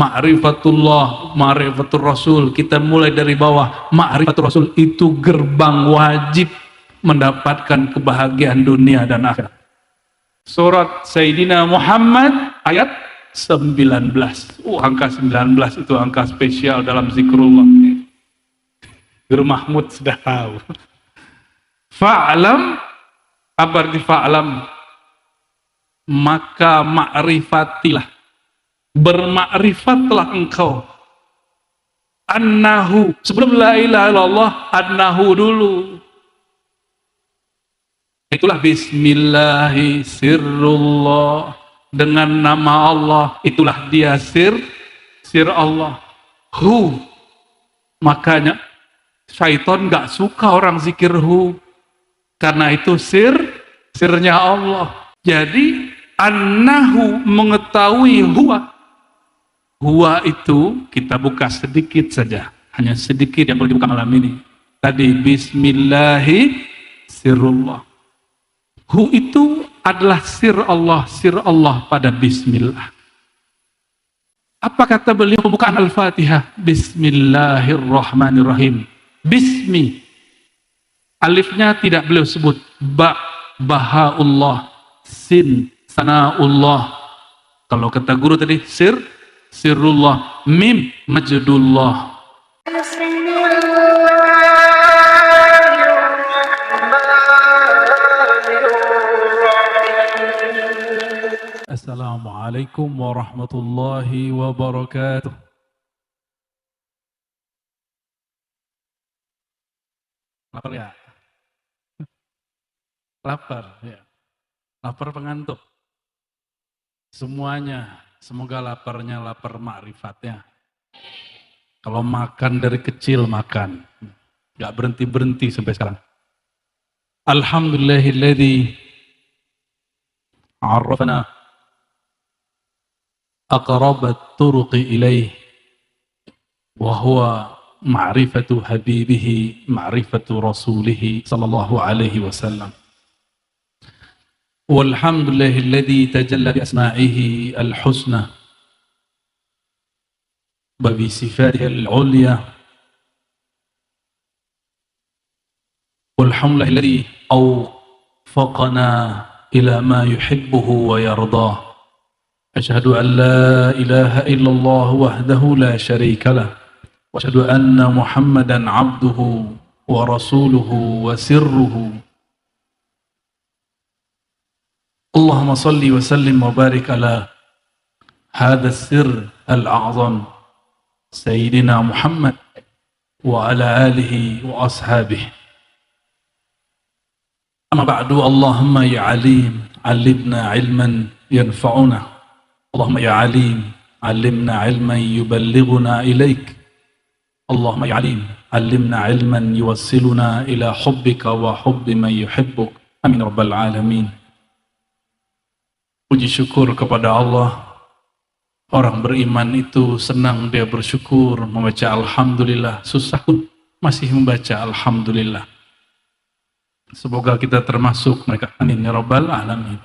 ma'rifatullah, ma'rifatul Rasul. Kita mulai dari bawah. Ma'rifatul Rasul itu gerbang wajib mendapatkan kebahagiaan dunia dan akhirat. Surat Sayyidina Muhammad ayat 19. Angka 19 itu angka spesial dalam zikrullah. Guru Mahmud sudah tahu. Fa'lam, apa arti fa'lam? Maka ma'rifatilah, bermakrifatlah engkau. Annahu, sebelum la ilaha illallah, annahu dulu. Itulah bismillahi sirrullah, dengan nama Allah, itulah dia sir Allah. Makanya syaitan gak suka orang zikir karena itu sirnya Allah. Jadi annahu, mengetahui huwa itu kita buka sedikit saja, hanya sedikit yang boleh dibuka malam ini. Tadi bismillahi sirrullah. Itu adalah sir Allah pada bismillah. Apa kata beliau pembukaan Al-Fatihah? Bismillahirrahmanirrahim. Bismi. Alifnya tidak beliau sebut. Bahaullah. Sin, sana'ullah. Kalau kata guru tadi sirrullah. Mim, majdullah. Assalamualaikum warahmatullahi wabarakatuh. Lapar ya? Lapar ya. Lapar pengantuk. Semuanya, semoga laparnya lapar ma'rifatnya. Kalau makan dari kecil makan, gak berhenti-berhenti sampai sekarang. Alhamdulillahilladzi arrafana aqrabat turuqi ilaih wa huwa ma'rifatu habibihi ma'rifatu rasulihi sallallahu alaihi wasallam. Walhamdulillahilladzi tajalla bi asma'ihi al-husna wa bi sifatihi al-'ulya. Walhamdulillahilladzi awfaqana ila ma yuhibbuhu wa yardah. Asyhadu an la ilaha illallah wahdahu la syarika lah. Wa asyhadu anna Muhammadan 'abduhu wa rasuluhu wa sirruhu. Allahumma salli wa sallim wa barik ala hadha as-sirr al-a'zam Sayyidina Muhammad wa ala alihi wa ashabihi. Amma ba'du, Allahumma ya alim, allimna ilman yanfa'una. Allahumma ya alim, allimna ilman yuballighuna ilaik. Allahumma ya alim, allimna ilman yuwassiluna ila hubbika wa hubbi man yuhibbuk. Amin rabbal alamin. Puji syukur kepada Allah. Orang beriman itu senang dia bersyukur, membaca alhamdulillah. Susah pun masih membaca alhamdulillah. Semoga kita termasuk mereka. Amin ya rabbal alamin.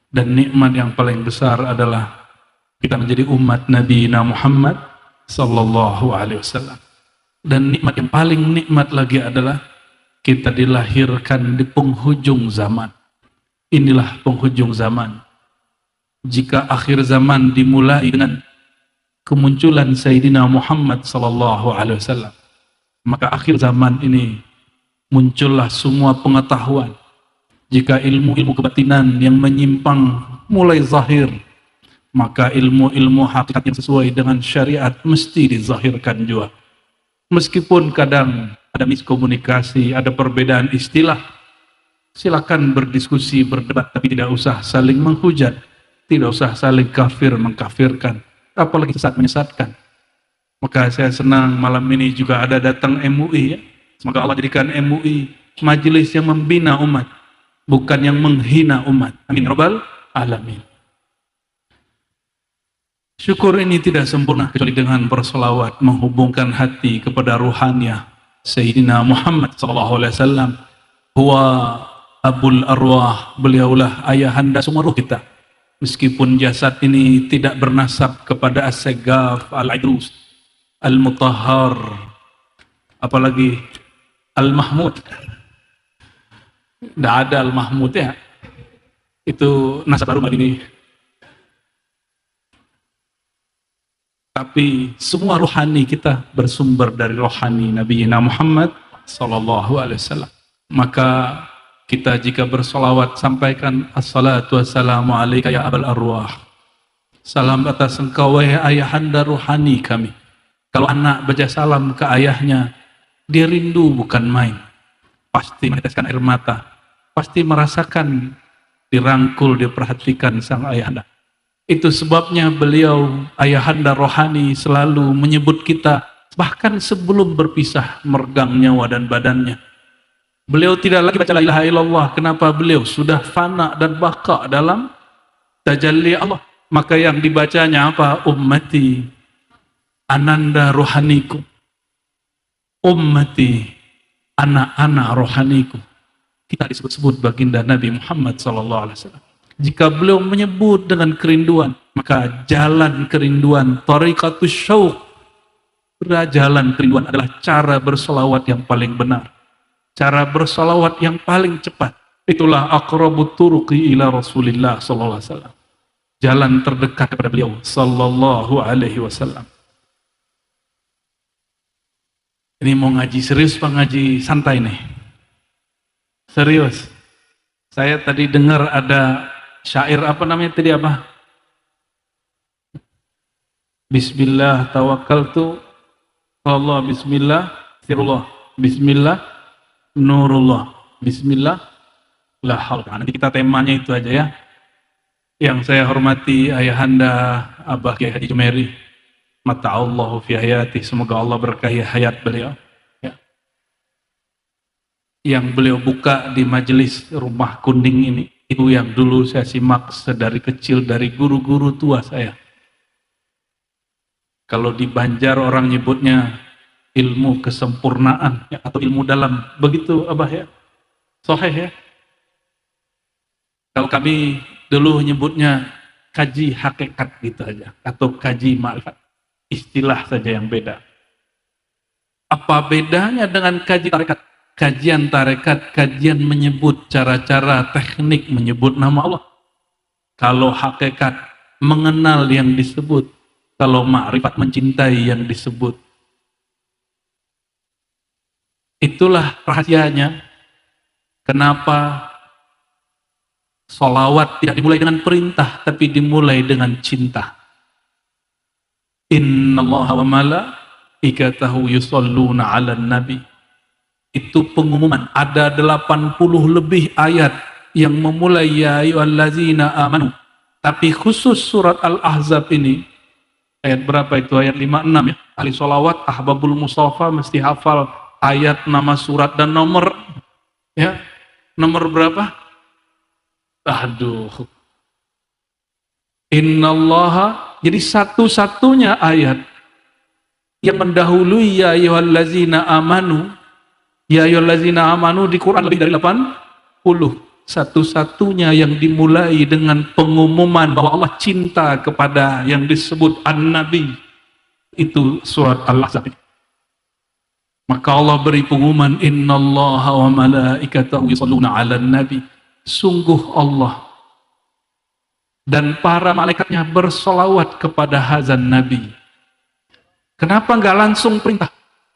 Dan nikmat yang paling besar adalah kita menjadi umat Nabi Muhammad sallallahu alaihi wasallam. Dan nikmat yang paling nikmat lagi adalah kita dilahirkan di penghujung zaman. Inilah penghujung zaman. Jika akhir zaman dimulai dengan kemunculan Sayyidina Muhammad sallallahu alaihi wasallam, maka akhir zaman ini muncullah semua pengetahuan. Jika ilmu-ilmu kebatinan yang menyimpang mulai zahir, maka ilmu-ilmu hakikat yang sesuai dengan syariat mesti dizahirkan juga. Meskipun kadang ada miskomunikasi, ada perbedaan istilah, silakan berdiskusi, berdebat, tapi tidak usah saling menghujat, tidak usah saling kafir mengkafirkan, apalagi sesat menyesatkan. Maka saya senang malam ini juga ada datang MUI ya. Semoga Allah jadikan MUI majelis yang membina umat, bukan yang menghina umat. Amin rabbal alamin. Syukur ini tidak sempurna kecuali dengan bersolawat menghubungkan hati kepada ruhaniyah Sayyidina Muhammad sallallahu alaihi wasallam. Huwa abul arwah, beliaulah ayahanda semua ruh kita. Meskipun jasad ini tidak bernasab kepada As-Saggaf, Al-Idrus, Al-Mutahhar, apalagi Al-Mahmud. Tidak ada Al-Mahmud ya. Itu nasab baru ini. Tapi semua rohani kita bersumber dari rohani Nabi Muhammad sallallahu alaihi wasallam. Maka kita jika bersolawat sampaikan assalatu wassalamu alaika ya abal arwah. Salam atas engkau wahai ayahanda rohani kami. Kalau anak baca salam ke ayahnya, dia rindu bukan main. Pasti meneteskan air mata. Pasti merasakan dirangkul, diperhatikan sang ayahanda. Itu sebabnya beliau ayahanda rohani selalu menyebut kita bahkan sebelum berpisah meregang nyawa dan badannya. Beliau tidak lagi baca la ilaha illallah. Kenapa? Beliau sudah fana dan baka dalam tajalli Allah. Maka yang dibacanya apa? Ummati, ananda rohaniku. Ummati, anak-anak rohaniku. Kita disebut-sebut baginda Nabi Muhammad SAW. Jika beliau menyebut dengan kerinduan, maka jalan kerinduan, tariqatus syauq, jalan kerinduan adalah cara bersolawat yang paling benar. Cara bersolawat yang paling cepat. Itulah aqrabut turuqi ila Rasulillah sallallahu alaihi wasallam. Jalan terdekat kepada beliau sallallahu alaihi wasallam. Ini mau ngaji serius apa ngaji santai nih? Serius. Saya tadi dengar ada syair apa namanya tadi apa? Bismillah tawakkaltu Allah bismillah sirullah bismillah nurullah bismillah la haula. Nanti kita temanya itu aja ya. Yang saya hormati ayahanda Abah Kiai Haji Jumairi, mata'allahu fi hayati, semoga Allah berkahi hayat beliau ya. Yang beliau buka di majelis Rumah Kuning ini, itu yang dulu saya simak sedari kecil dari guru-guru tua saya. Kalau di Banjar orang nyebutnya ilmu kesempurnaan ya, atau ilmu dalam, begitu Abah ya, sahih ya. Kalau kami dulu nyebutnya kaji hakikat gitu aja, atau kaji ma'rifat, istilah saja yang beda. Apa bedanya dengan kaji tarekat? Kajian tarekat, kajian menyebut cara-cara teknik menyebut nama Allah. Kalau hakikat, mengenal yang disebut. Kalau ma'rifat, mencintai yang disebut. Itulah rahasianya. Kenapa sholawat tidak dimulai dengan perintah, tapi dimulai dengan cinta. Innallaha wa malaikatahu yusholluna 'alan nabi. Itu pengumuman. Ada 80 lebih ayat yang memulai ya ayyuhallazina amanu. Tapi khusus surat Al-Ahzab ini, ayat berapa itu? Ayat 56 ya. Ahli sholawat, ahbabul mustafa mesti hafal ayat, nama surat, dan nomor ya. Nomor berapa? Aduh. Innallaha, jadi satu-satunya ayat yang mendahului ya ayyuhallazina amanu. Ya ayyuhallazina amanu di Quran lebih dari 80. Satu-satunya yang dimulai dengan pengumuman bahwa Allah cinta kepada yang disebut An-Nabi, itu surat Al-Ahzab. Maka Allah beri pengumuman, innallaha wa malaikatahu yusholluna 'alan nabi. Sungguh Allah dan para malaikatnya bersolawat kepada hazan Nabi. Kenapa nggak langsung perintah?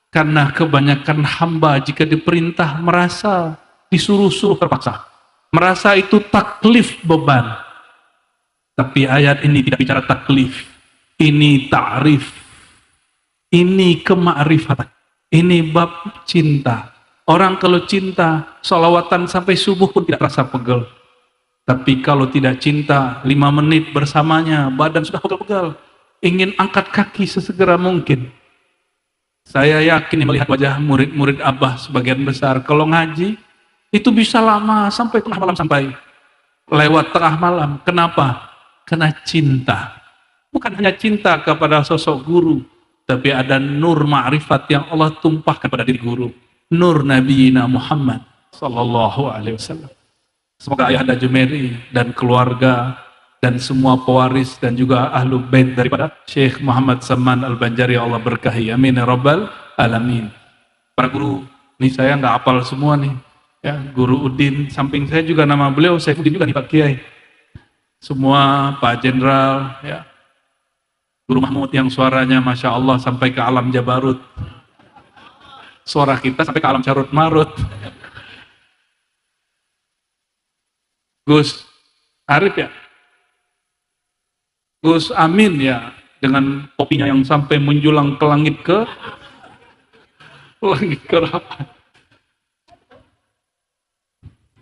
Karena kebanyakan hamba jika diperintah merasa disuruh-suruh terpaksa. Merasa itu taklif, beban. Tapi ayat ini tidak bicara taklif. Ini ta'rif. Ini kemakrifatan. Ini bab cinta. Orang kalau cinta, sholawatan sampai subuh pun tidak terasa pegel. Tapi kalau tidak cinta, 5 menit bersamanya, badan sudah pegel-pegel. Ingin angkat kaki sesegera mungkin. Saya yakin melihat wajah murid-murid Abah sebagian besar, kalau ngaji, itu bisa lama, sampai tengah malam, sampai lewat tengah malam. Kenapa? Karena cinta. Bukan hanya cinta kepada sosok guru, tapi ada nur ma'rifat yang Allah tumpahkan pada diri guru. Nur Nabi Muhammad sallallahu alaihi wasallam. Semoga Ayahanda Jumairi dan keluarga dan semua pewaris dan juga ahlu bait daripada Syekh Muhammad Saman Al-Banjari, Allah berkahi, amin ya rabbal alamin. Para guru, nih saya nggak hafal semua nih, ya, Guru Udin, samping saya juga nama beliau Saifuddin juga nih Pak Kiai, semua Pak Jenderal, ya, Guru Mahmud yang suaranya Masya Allah sampai ke alam Jabarut, suara kita sampai ke alam Carut Marut, Gus Arif ya, Gus Amin ya, dengan kopinya yang sampai menjulang ke langit ke harapan.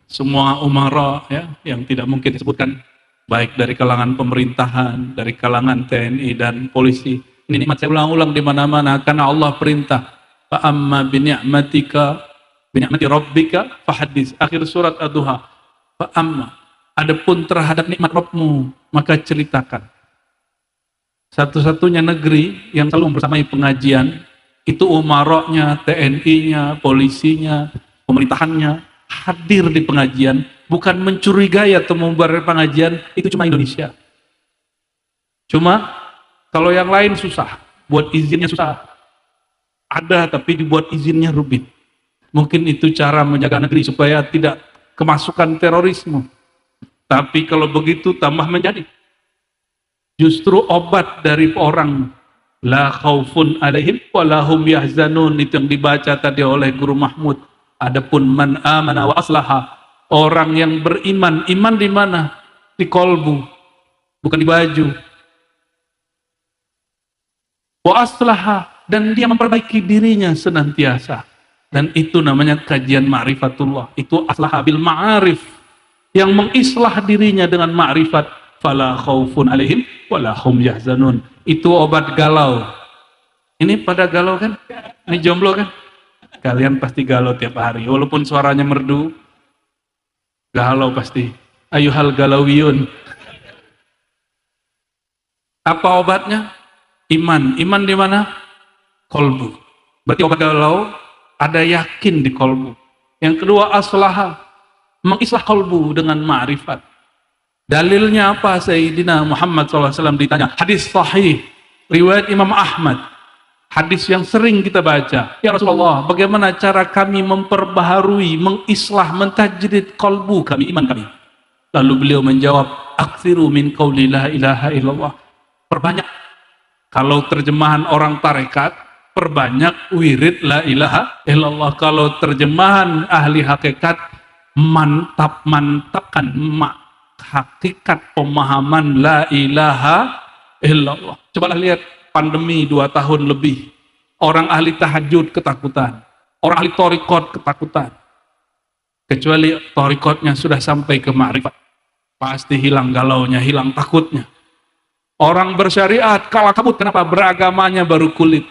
Semua umara ya yang tidak mungkin disebutkan, baik dari kalangan pemerintahan, dari kalangan TNI dan polisi. Ini nikmat saya ulang-ulang di mana-mana karena Allah perintah. Fa amma bi ni'mati rabbika fahaddits. Akhir surat Ad-Duha. Fa amma, adapun terhadap nikmat Rabbmu maka ceritakan. Satu-satunya negeri yang selalu bersamai pengajian itu umaroknya, TNI-nya, polisinya, pemerintahannya hadir di pengajian, bukan mencurigai atau membubarkan pengajian, itu cuma Indonesia. Cuma kalau yang lain susah, buat izinnya susah. Ada tapi dibuat izinnya rumit. Mungkin itu cara menjaga negeri supaya tidak kemasukan terorisme. Tapi kalau begitu tambah menjadi. Justru obat dari orang la khaufun alaihim wa lahum yahzanun, itu yang dibaca tadi oleh Guru Mahmud. Adapun man amana wa aslaha, orang yang beriman, iman di mana? Di kolbu, bukan di baju. Wa aslaha, dan dia memperbaiki dirinya senantiasa. Dan itu namanya kajian ma'rifatullah. Itu aslaha bil ma'arif, yang mengislah dirinya dengan ma'rifat. Fala khaufun alaihim wa lahum yahzanun. Itu obat galau. Ini pada galau kan? Ini jomblo kan? Kalian pasti galau tiap hari, walaupun suaranya merdu, galau pasti. Ayuhal galawiyun. Apa obatnya? Iman. Iman di mana? Kolbu. Berarti obat galau ada yakin di kolbu. Yang kedua aslaha, mengislah kolbu dengan ma'rifat. Dalilnya apa? Sayyidina Muhammad SAW ditanya, hadis sahih riwayat Imam Ahmad, hadis yang sering kita baca, ya Rasulullah, bagaimana cara kami memperbaharui, mengislah, mentajdid kalbu kami, iman kami? Lalu beliau menjawab, aktsiru min qauli la ilaha illallah. Perbanyak, kalau terjemahan orang tarekat, perbanyak wirid la ilaha illallah. Kalau terjemahan ahli hakikat, mantapkan hakikat pemahaman la ilaha illallah. Cobalah lihat pandemi 2 tahun lebih, orang ahli tahajud ketakutan, orang ahli thariqat ketakutan. Kecuali thariqatnya sudah sampai ke ma'rifat, pasti hilang galaunya, hilang takutnya. Orang bersyariat kalah kabut, kenapa? Beragamanya baru kulit.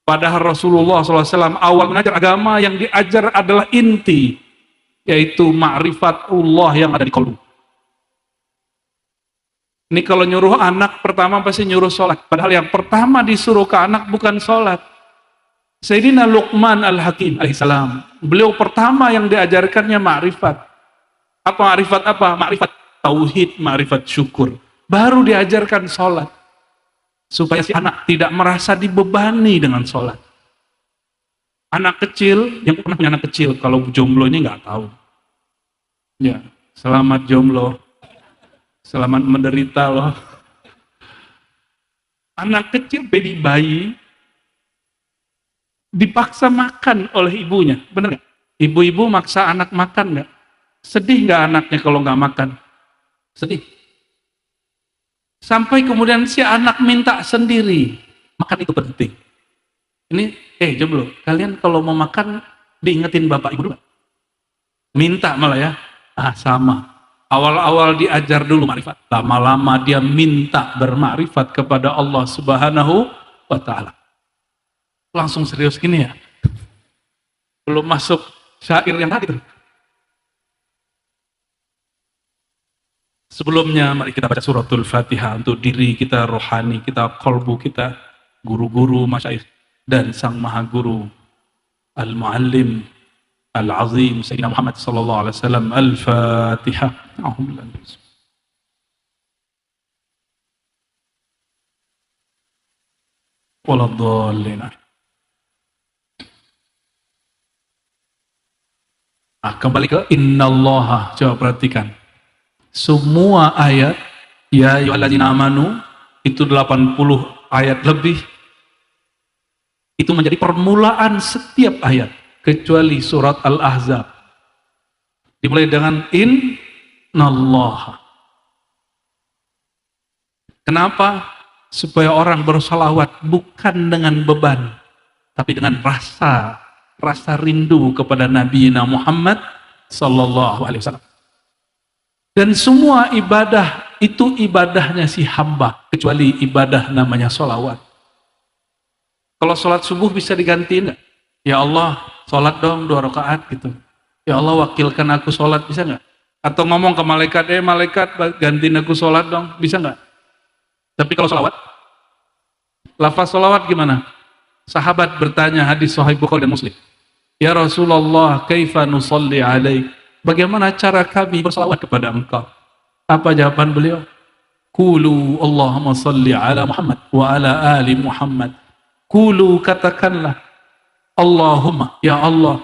Padahal Rasulullah SAW awal mengajar agama, yang diajar adalah inti, yaitu ma'rifatullah yang ada di qalbu. Ini kalau nyuruh anak pertama pasti nyuruh sholat, padahal yang pertama disuruh ke anak bukan sholat. Sayyidina Luqman Al-Hakim alaihissalam, beliau pertama yang diajarkannya ma'rifat. Apa ma'rifat apa? Ma'rifat tauhid, ma'rifat syukur. Baru diajarkan sholat, supaya si anak tidak merasa dibebani dengan sholat. Anak kecil, yang pernah punya anak kecil, kalau jomblo ini nggak tahu. Ya, selamat jomblo, selamat menderita loh. Anak kecil, bayi, dipaksa makan oleh ibunya, bener nggak? Ibu-ibu maksa anak makan nggak? Sedih nggak anaknya kalau nggak makan? Sedih. Sampai kemudian si anak minta sendiri. Makan itu penting. Ini, jomblo, kalian kalau mau makan diingetin bapak ibu dulu. Minta malah ya. Sama. Awal-awal diajar dulu makrifat. Lama-lama dia minta bermakrifat kepada Allah Subhanahu wa Ta'ala. Langsung serius gini ya. Belum masuk syair yang tadi tuh. Sebelumnya mari kita baca suratul Fatihah untuk diri kita rohani, kita kolbu kita, guru-guru, masyayikh, dan Sang Maha Guru Al-Muallim Al-Azim Sayyidina Muhammad sallallahu alaihi wasallam. Al-Fatihah. Waladhdallin. Nah, kembali ke innallaha. Coba perhatikan. Semua ayat ya ayyuhalladzina amanu itu 80 ayat lebih itu menjadi permulaan setiap ayat kecuali surat Al-Ahzab. Dimulai dengan innallaha. Kenapa? Supaya orang bersolawat bukan dengan beban, tapi dengan rasa rindu kepada Nabi Muhammad sallallahu alaihi wasallam. Dan semua ibadah itu ibadahnya si hamba, kecuali ibadah namanya solawat. Kalau sholat subuh bisa digantiin nggak? Ya Allah, sholat dong 2 rakaat gitu. Ya Allah, wakilkan aku sholat, bisa nggak? Atau ngomong ke malaikat, malaikat gantiin aku sholat dong, bisa nggak? Tapi kalau sholawat, lafaz sholawat gimana? Sahabat bertanya, hadis Sahih Bukhari dan Muslim. Ya Rasulullah, kaifa nusalli alaik? Bagaimana cara kami bersalawat kepada engkau? Apa jawaban beliau? Qulu Allahumma salli ala Muhammad wa ala ali Muhammad. Qulu, katakanlah Allahumma, ya Allah.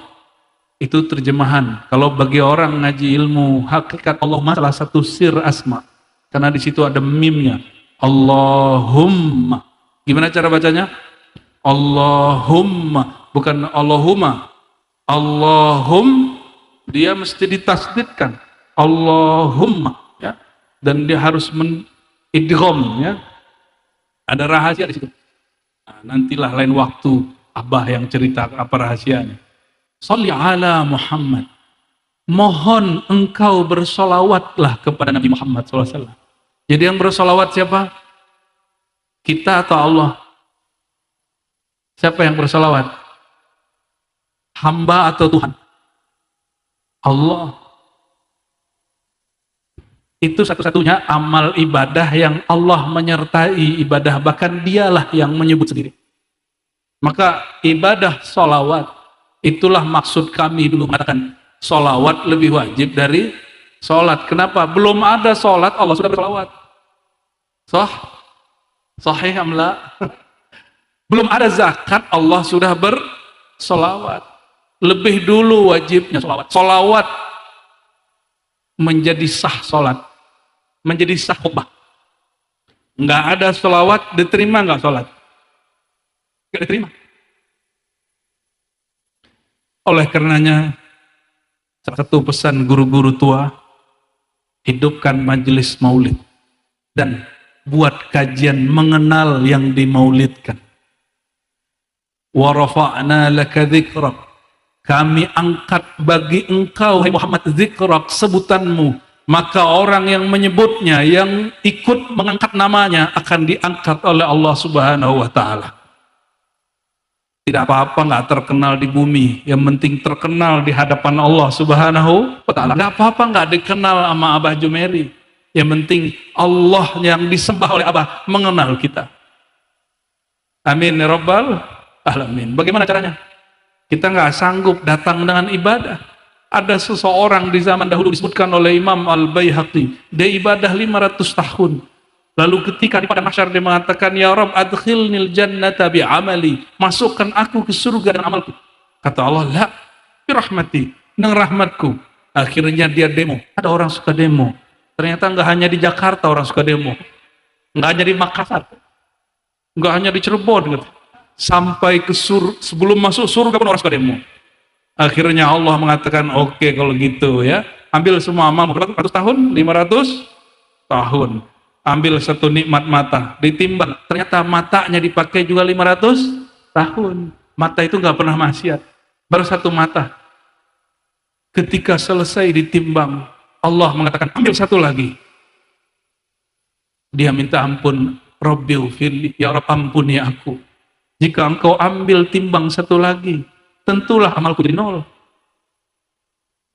Itu terjemahan. Kalau bagi orang ngaji ilmu hakikat Allahumma salah satu sir asma. Karena di situ ada mimnya. Allahumma. Gimana cara bacanya? Allahumma, bukan Allahumma. Allahum, dia mesti ditasdidkan. Allahumma, ya. Dan dia harus idgham, ya. Ada rahasia di situ. Nah, nantilah lain waktu Abah yang cerita apa rahasianya. Sholli ala Muhammad. Mohon engkau bersolawatlah kepada Nabi Muhammad SAW. Jadi yang bersolawat siapa? Kita atau Allah? Siapa yang bersolawat? Hamba atau Tuhan? Allah. Itu satu-satunya amal ibadah yang Allah menyertai ibadah, bahkan dialah yang menyebut sendiri. Maka ibadah solawat, itulah maksud kami dulu mengatakan solawat lebih wajib dari sholat. Kenapa? Belum ada sholat Allah sudah bersolawat. Sahih amla? Belum ada zakat Allah sudah bersolawat. Lebih dulu wajibnya solawat. Solawat menjadi sah sholat, menjadi sah khutbah. Nggak ada solawat, diterima nggak sholat? Nggak diterima. Oleh karenanya, salah satu pesan guru-guru tua, hidupkan majelis maulid dan buat kajian mengenal yang dimaulidkan. Wa rafa'na laka dzikrak. Kami angkat bagi engkau, hai Muhammad, dzikrak, sebutanmu. Maka orang yang menyebutnya, yang ikut mengangkat namanya, akan diangkat oleh Allah Subhanahu wa Ta'ala. Tidak apa-apa nggak terkenal di bumi, yang penting terkenal di hadapan Allah Subhanahu wa Ta'ala. Nggak apa-apa nggak dikenal sama Abah Jumeri, yang penting Allah yang disembah oleh Abah mengenal kita. Amin ya Rabbal Alamin. Bagaimana caranya? Kita nggak sanggup datang dengan ibadah. Ada seseorang di zaman dahulu disebutkan oleh Imam Al-Baihaqi, dia ibadah 500 tahun. Lalu ketika di padang mahsyar dia mengatakan, ya Rabb adkhilnil jannata bi'amali, masukkan aku ke surga dengan amalku. Kata Allah, la birahmati, dengan rahmatku. Akhirnya dia demo. Ada orang suka demo. Ternyata nggak hanya di Jakarta orang suka demo, nggak hanya di Makassar, nggak hanya di Cirebon, gitu. Sampai ke sebelum masuk surga pun orang suka demo. Akhirnya Allah mengatakan, oke, kalau gitu ya, ambil semua amal. Berapa tahun? 500 tahun. Ambil satu nikmat mata, ditimbang, ternyata matanya dipakai juga 500 tahun. Mata itu nggak pernah maksiat, baru satu mata. Ketika selesai ditimbang, Allah mengatakan, ambil satu lagi. Dia minta ampun, Rabbighfirli, ya Rabb ampuni aku. Jika engkau ambil timbang satu lagi, tentulah amalku jadi 0.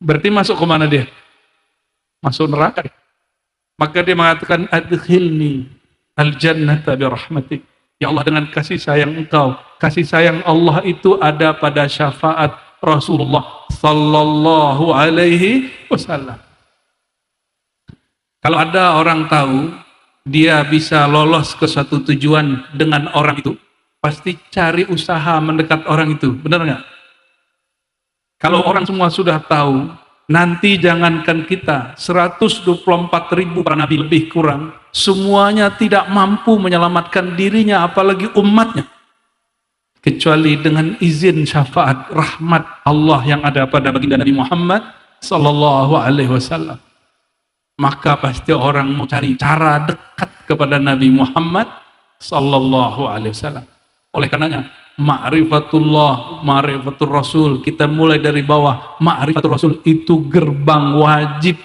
Berarti masuk ke mana dia? Masuk neraka. Maka dia mengatakan, adkhilni al-jannata birahmatik. Ya Allah, dengan kasih sayang engkau. Kasih sayang Allah itu ada pada syafaat Rasulullah sallallahu alaihi wasallam. Kalau ada orang tahu dia bisa lolos ke suatu tujuan dengan orang itu, pasti cari usaha mendekat orang itu, benar nggak? Kalau orang semua sudah tahu, nanti jangankan kita 124.000 para nabi lebih kurang, semuanya tidak mampu menyelamatkan dirinya, apalagi umatnya, kecuali dengan izin syafaat rahmat Allah yang ada pada baginda Nabi Muhammad sallallahu alaihi wasallam. Maka pasti orang mau cari cara dekat kepada Nabi Muhammad sallallahu alaihi wasallam. Oleh karenanya, ma'rifatullah, ma'rifatul Rasul, kita mulai dari bawah. Ma'rifatul Rasul itu gerbang wajib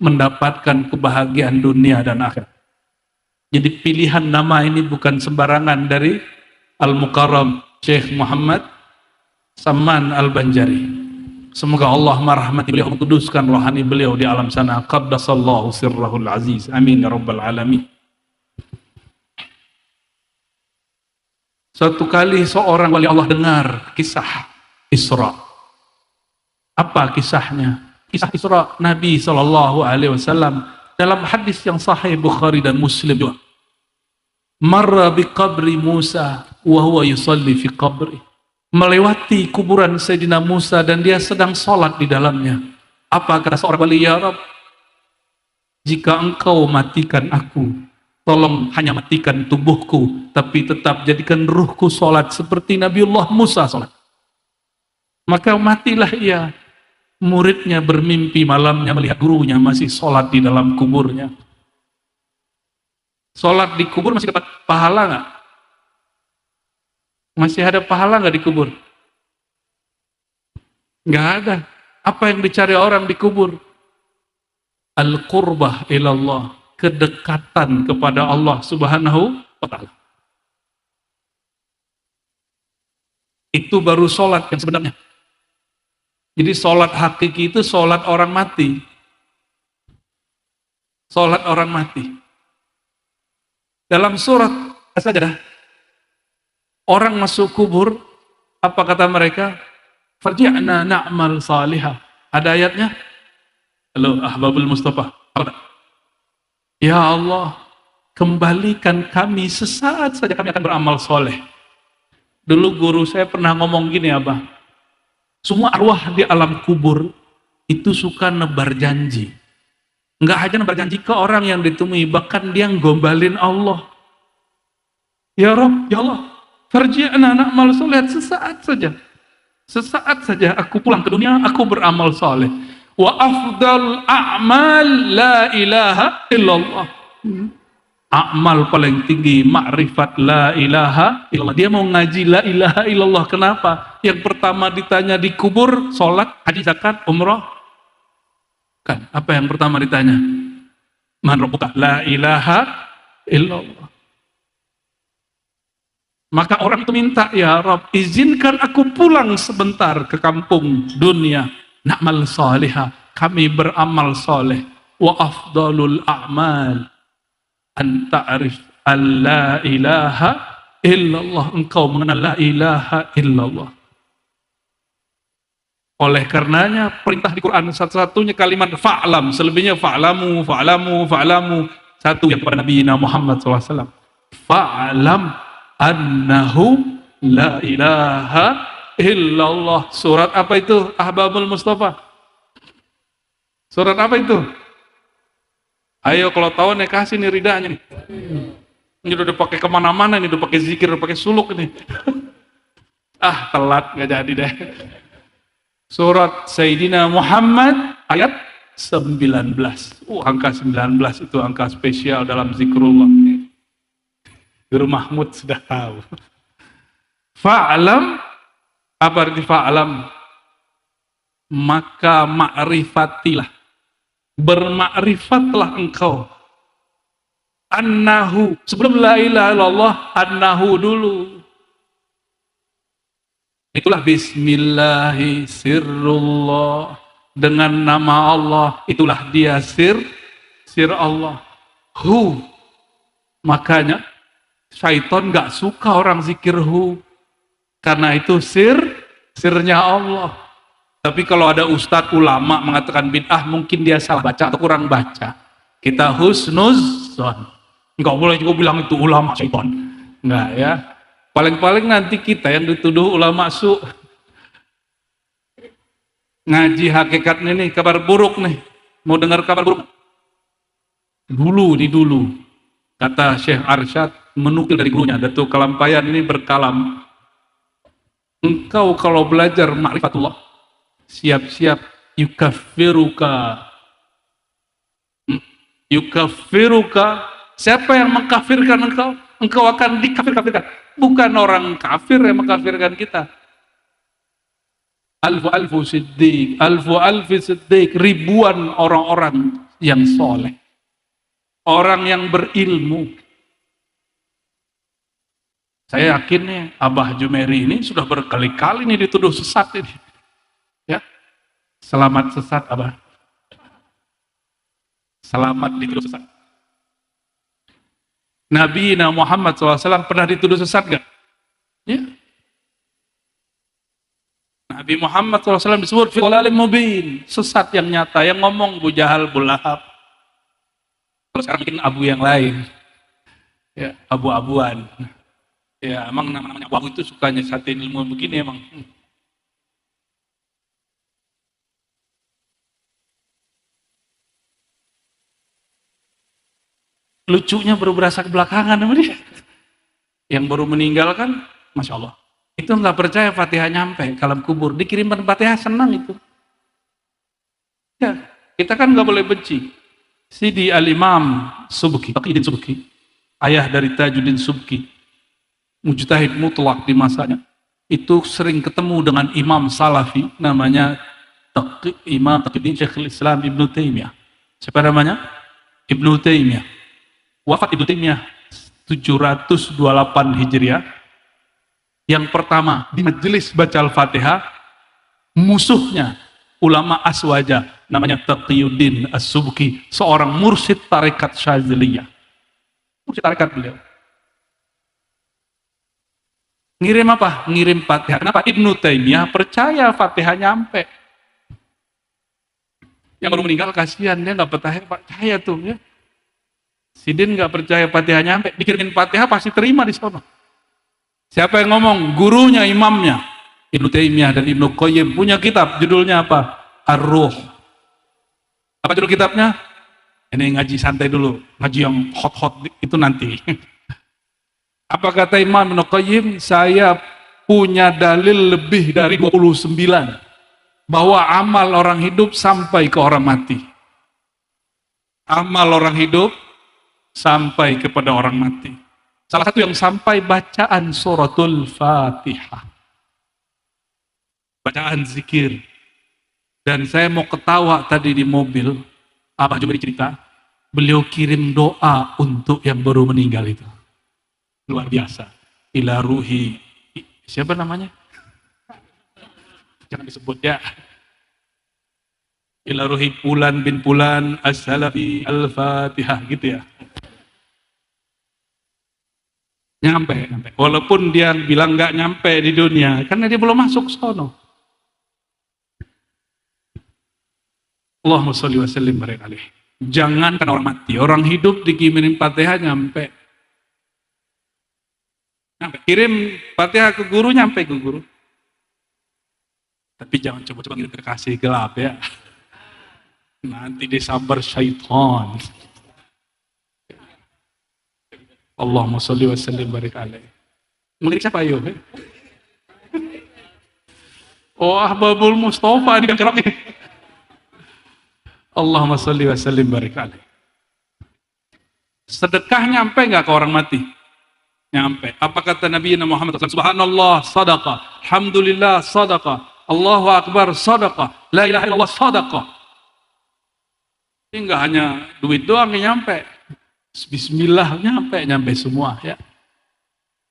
mendapatkan kebahagiaan dunia dan akhirat. Jadi pilihan nama ini bukan sembarangan dari Al-Mukarram Syekh Muhammad Saman Al-Banjari. Semoga Allah merahmati beliau, mengkuduskan rohani beliau di alam sana. Qaddasallahu sirrahul aziz. Amin ya rabbal alamin. Suatu kali seorang wali Allah dengar kisah Isra. Apa kisahnya? Kisah Isra Nabi sallallahu alaihi wasallam dalam hadis yang sahih Bukhari dan Muslim juga. Marra bi qabri Musa wa huwa yusalli fi qabri. Melewati kuburan Sayyidina Musa dan dia sedang sholat di dalamnya. Apa kata seorang wali? Ya Rabb, jika engkau matikan aku, tolong hanya matikan tubuhku, tapi tetap jadikan ruhku sholat seperti Nabiullah Musa sholat. Maka matilah ia. Muridnya bermimpi malamnya melihat gurunya masih sholat di dalam kuburnya. Sholat di kubur masih dapat pahala nggak? Masih ada pahala nggak di kubur? Nggak ada. Apa yang dicari orang di kubur? Al-qurbah ilallah, kedekatan kepada Allah subhanahu wa ta'ala. Itu baru sholat yang sebenarnya. Jadi sholat hakiki itu sholat orang mati. Sholat orang mati. Dalam surat As-Sajdah, orang masuk kubur, apa kata mereka? Farji'na na'mal salihah. Ada ayatnya? Halo Ahbabul Mustafa. Ya Allah, kembalikan kami sesaat saja, kami akan beramal soleh. Dulu guru saya pernah ngomong gini, Abah. Semua arwah di alam kubur itu suka nebar janji. Enggak hanya nebar janji ke orang yang ditemui, bahkan dia ngombalin Allah. Ya Rabb, ya Allah, farji'na na'mal soleh, sesaat saja. Sesaat saja aku pulang ke dunia, aku beramal soleh. Wa afdal a'mal la ilaha illallah. Amal paling tinggi makrifat la ilaha illallah. Dia mau ngaji la ilaha illallah. Kenapa? Yang pertama ditanya di kubur, sholat, haji, zakat, umrah. Kan, apa yang pertama ditanya? Man rabbuka? La ilaha illallah. Maka orang itu minta, ya Rabb, izinkan aku pulang sebentar ke kampung dunia. Na'mal salihah, kami beramal soleh. Wa afdalul a'mal an ta'rif alla ilaha illallah, engkau mengenal la ilaha illallah. Oleh karenanya perintah di Quran satu-satunya kalimat fa'lam, selebihnya fa'lamu, fa'lamu, fa'lamu. Satu yang kepada Nabi Muhammad SAW. Fa'lam annahu la ilaha illallah. Surat apa itu Ahbabul Mustafa? Surat apa itu? Ayo kalau tahu nih kasih nih ridanya nih. Ini udah pakai kemana-mana nih, udah pakai zikir, udah pakai suluk nih. Ah telat nggak jadi deh. Surat Sayyidina Muhammad ayat 19. Angka 19 itu angka spesial dalam zikrullah. Guru Mahmud sudah tahu. Fa'lam, apa arti fa'lam? Maka ma'rifatilah, bermakrifatlah engkau. Annahu, sebelum la ilaha illallah, annahu dulu. Itulah bismillahi sirrullah, dengan nama Allah, itulah dia sir Allah. Hu, makanya syaitan gak suka orang zikir hu, karena itu sirnya Allah. Tapi kalau ada ustadz ulama mengatakan bid'ah, mungkin dia salah baca atau kurang baca. Kita husnuzon. Enggak boleh juga bilang itu ulama syaitan. Enggak ya. Paling-paling nanti kita yang dituduh ulama su. Ngaji hakikatnya nih, kabar buruk nih. Mau dengar kabar buruk? Dulu. Kata Syekh Arsyad, menukil dari gurunya, Datuk Kalampayan ini berkalam. Engkau kalau belajar ma'rifatullah, siap-siap yukaffiruka. Siapa yang mengkafirkan engkau? Engkau akan dikafir-kafirkan. Bukan orang kafir yang mengkafirkan kita. Alfu siddiq, ribuan orang-orang yang soleh, orang yang berilmu. Saya yakin nih Abah Jumeri ini sudah berkali-kali nih dituduh sesat ini. Ya, selamat sesat Abah. Selamat dituduh sesat. Nabi Muhammad SAW pernah dituduh sesat gak? Ya. Nabi Muhammad SAW disebut fi dhalalin mubin, sesat yang nyata, yang ngomong Bu Jahal, Bu Lahab. Kalau sekarang mungkin abu yang lain, ya abu-abuan. Ya emang namanya abu itu sukanya satin ilmu begini emang. Lucunya baru berasa belakangan sama dia. Yang baru meninggal kan, Masya Allah. Itu nggak percaya Fatihah nyampe ke alam kubur, dikirimkan Fatihah senang itu. Ya, kita kan nggak boleh benci. Sidi Al-Imam Subki, Taqiyuddin Subki, ayah dari Tajuddin Subki, mujtahid mutlak di masanya, itu sering ketemu dengan imam salafi namanya Imam Taqiyuddin Syekhul Islam Ibnu Taimiyah. Siapa namanya? Ibnu Taimiyah. Wafat Ibnu Taimiyah 728 Hijriah. Yang pertama di majelis baca Al-Fatihah, musuhnya ulama Aswaja namanya Taqiyuddin As-Subki, seorang mursyid tarekat Syadziliyah. Mursyid tarekat beliau. Ngirim apa? Ngirim Fatihah. Kenapa? Ibnu Taimiyah percaya Fatihah nyampe. Yang baru meninggal kasihan, dia nggak percaya tuh ya. Sidin nggak percaya Fatihah nyampe, dikirimin Fatihah pasti terima di sana. Siapa yang ngomong? Gurunya, imamnya. Ibnu Taimiyah dan Ibnu Qayyim punya kitab, judulnya apa? Ar-Ruh. Apa judul kitabnya? Ini ngaji santai dulu, ngaji yang hot-hot itu nanti. Apa kata Imam Ibnu Qayyim? Saya punya dalil lebih dari 29 bahwa amal orang hidup sampai ke orang mati. Amal orang hidup sampai kepada orang mati. Salah satu yang sampai bacaan suratul Fatihah. Bacaan zikir. Dan saya mau ketawa tadi di mobil, Abah juga cerita, beliau kirim doa untuk yang baru meninggal itu. Luar biasa. Ila ruhi, siapa namanya? Jangan disebut ya. Ila ruhi Fulan bin Fulan as-Salafi al-Fatihah gitu ya. Nyampe. Walaupun dia bilang nggak nyampe di dunia, karena dia belum masuk sono. Allahumma sholli wa sallim barik alaih. Jangan kan orang mati, orang hidup dikirimin Fatihah nyampe. Kirim Fatihah ke guru, nyampe ke guru. Tapi jangan coba-coba ngirim ke kasih gelap ya. Nanti disambar syaitan. Allahumma sholli wa sallim barik alaih. Melirik siapa ayo? Oh, Ahbabul Mustafa ini kan ceroknya. Allahumma sholli wa sallim barik alaih. Sedekah nyampe nggak ke orang mati? Nyampe. Apa kata Nabi Muhammad SAW? Subhanallah sadaqah, alhamdulillah sadaqah, Allahu Akbar sadaqah, la ilaha illallah sadaqah. Ini nggak hanya duit doang yang nyampe. Bismillah nyampe semua ya.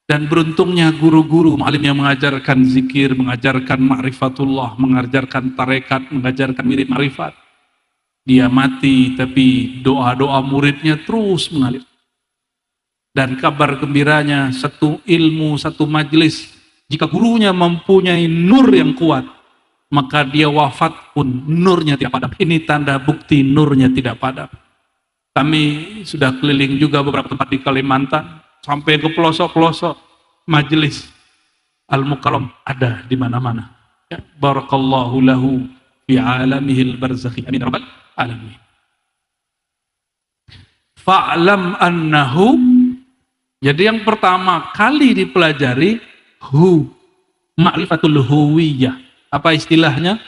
Dan beruntungnya guru-guru malim yang mengajarkan zikir, mengajarkan ma'rifatullah, mengajarkan tarekat, mengajarkan mirip ma'rifat. Dia mati tapi doa-doa muridnya terus mengalir. Dan kabar gembiranya, satu ilmu, satu majelis, jika gurunya mempunyai nur yang kuat, maka dia wafat pun nurnya tidak padam. Ini tanda bukti nurnya tidak padam. Kami sudah keliling juga beberapa tempat di Kalimantan, sampai ke pelosok-pelosok. majelis al-mukarram ada di mana-mana. Ya, barakallahu lahu fi alamihil barzakhi. Amin rabbal alamin. Fa'lam annahu, jadi yang pertama kali dipelajari ma'rifatul huwiyah. Apa istilahnya?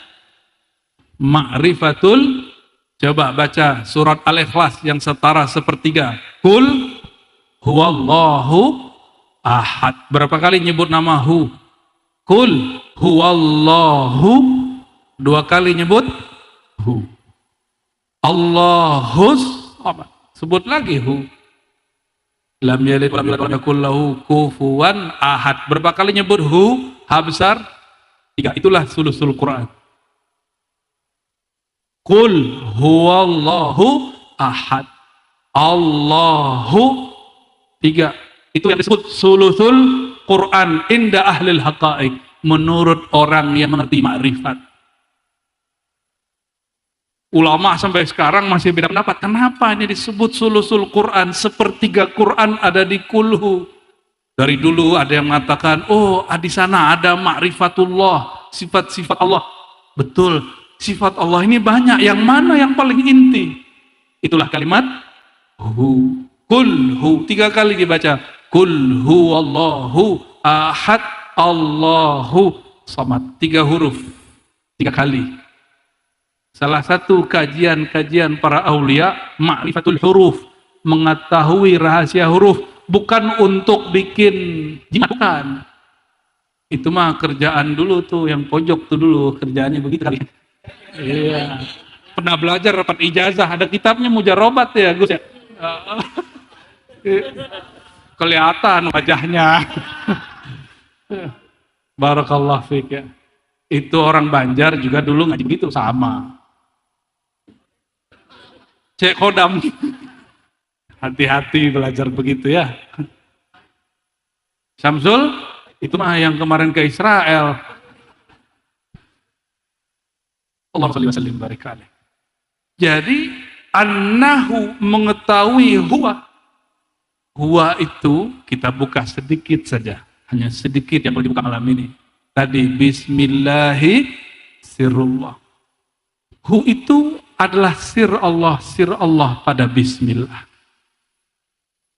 Ma'rifatul, coba baca surat Al-Ikhlas yang setara sepertiga. Kul huwallahu ahad. Berapa kali nyebut nama hu? Kul huwallahu, 2 kali nyebut hu. Allahus samad, sebut lagi hu. Lam yalid wa lam yulad wa lam yakul lahu kufuwan ahad. Berapa kali nyebut hu? Ha besar 3. Itulah sulusul Quran. Qul huwallahu ahad. Allahu 3. Itu yang disebut sulusul Quran inda ahlil haqaiq, menurut orang yang mengerti makrifat. Ulama sampai sekarang masih beda pendapat. Kenapa ini disebut sulusul Quran? Sepertiga Quran ada di kulhu. Dari dulu ada yang mengatakan, oh di sana ada ma'rifatullah, sifat-sifat Allah. Betul, sifat Allah ini banyak. Yang mana yang paling inti? Itulah kalimat hu. Kul hu, 3 kali dibaca. Kul hu Allahu ahad, Allahu samad. 3 huruf, 3 kali. Salah satu kajian-kajian para aulia, ma'rifatul huruf, mengetahui rahasia huruf, bukan untuk bikin jimat, bukan. Itu mah kerjaan dulu tuh, yang pojok tuh dulu, kerjaannya begitu kali. Iya. Pernah belajar dapat ijazah, ada kitabnya mujarobat ya, Gus ya. Kelihatan wajahnya. Barakallah fiik ya. Itu orang Banjar juga dulu ngaji gitu sama. Cek kodam. Hati-hati belajar begitu ya. Syamsul, itu mah yang kemarin ke Israel. Allahumma shalli wa sallim barik alaih. Jadi annahu, mengetahui huwa. Huwa itu kita buka sedikit saja, hanya sedikit yang perlu dibuka malam ini. Tadi bismillahi sirrullah. Hu itu adalah sir Allah pada bismillah.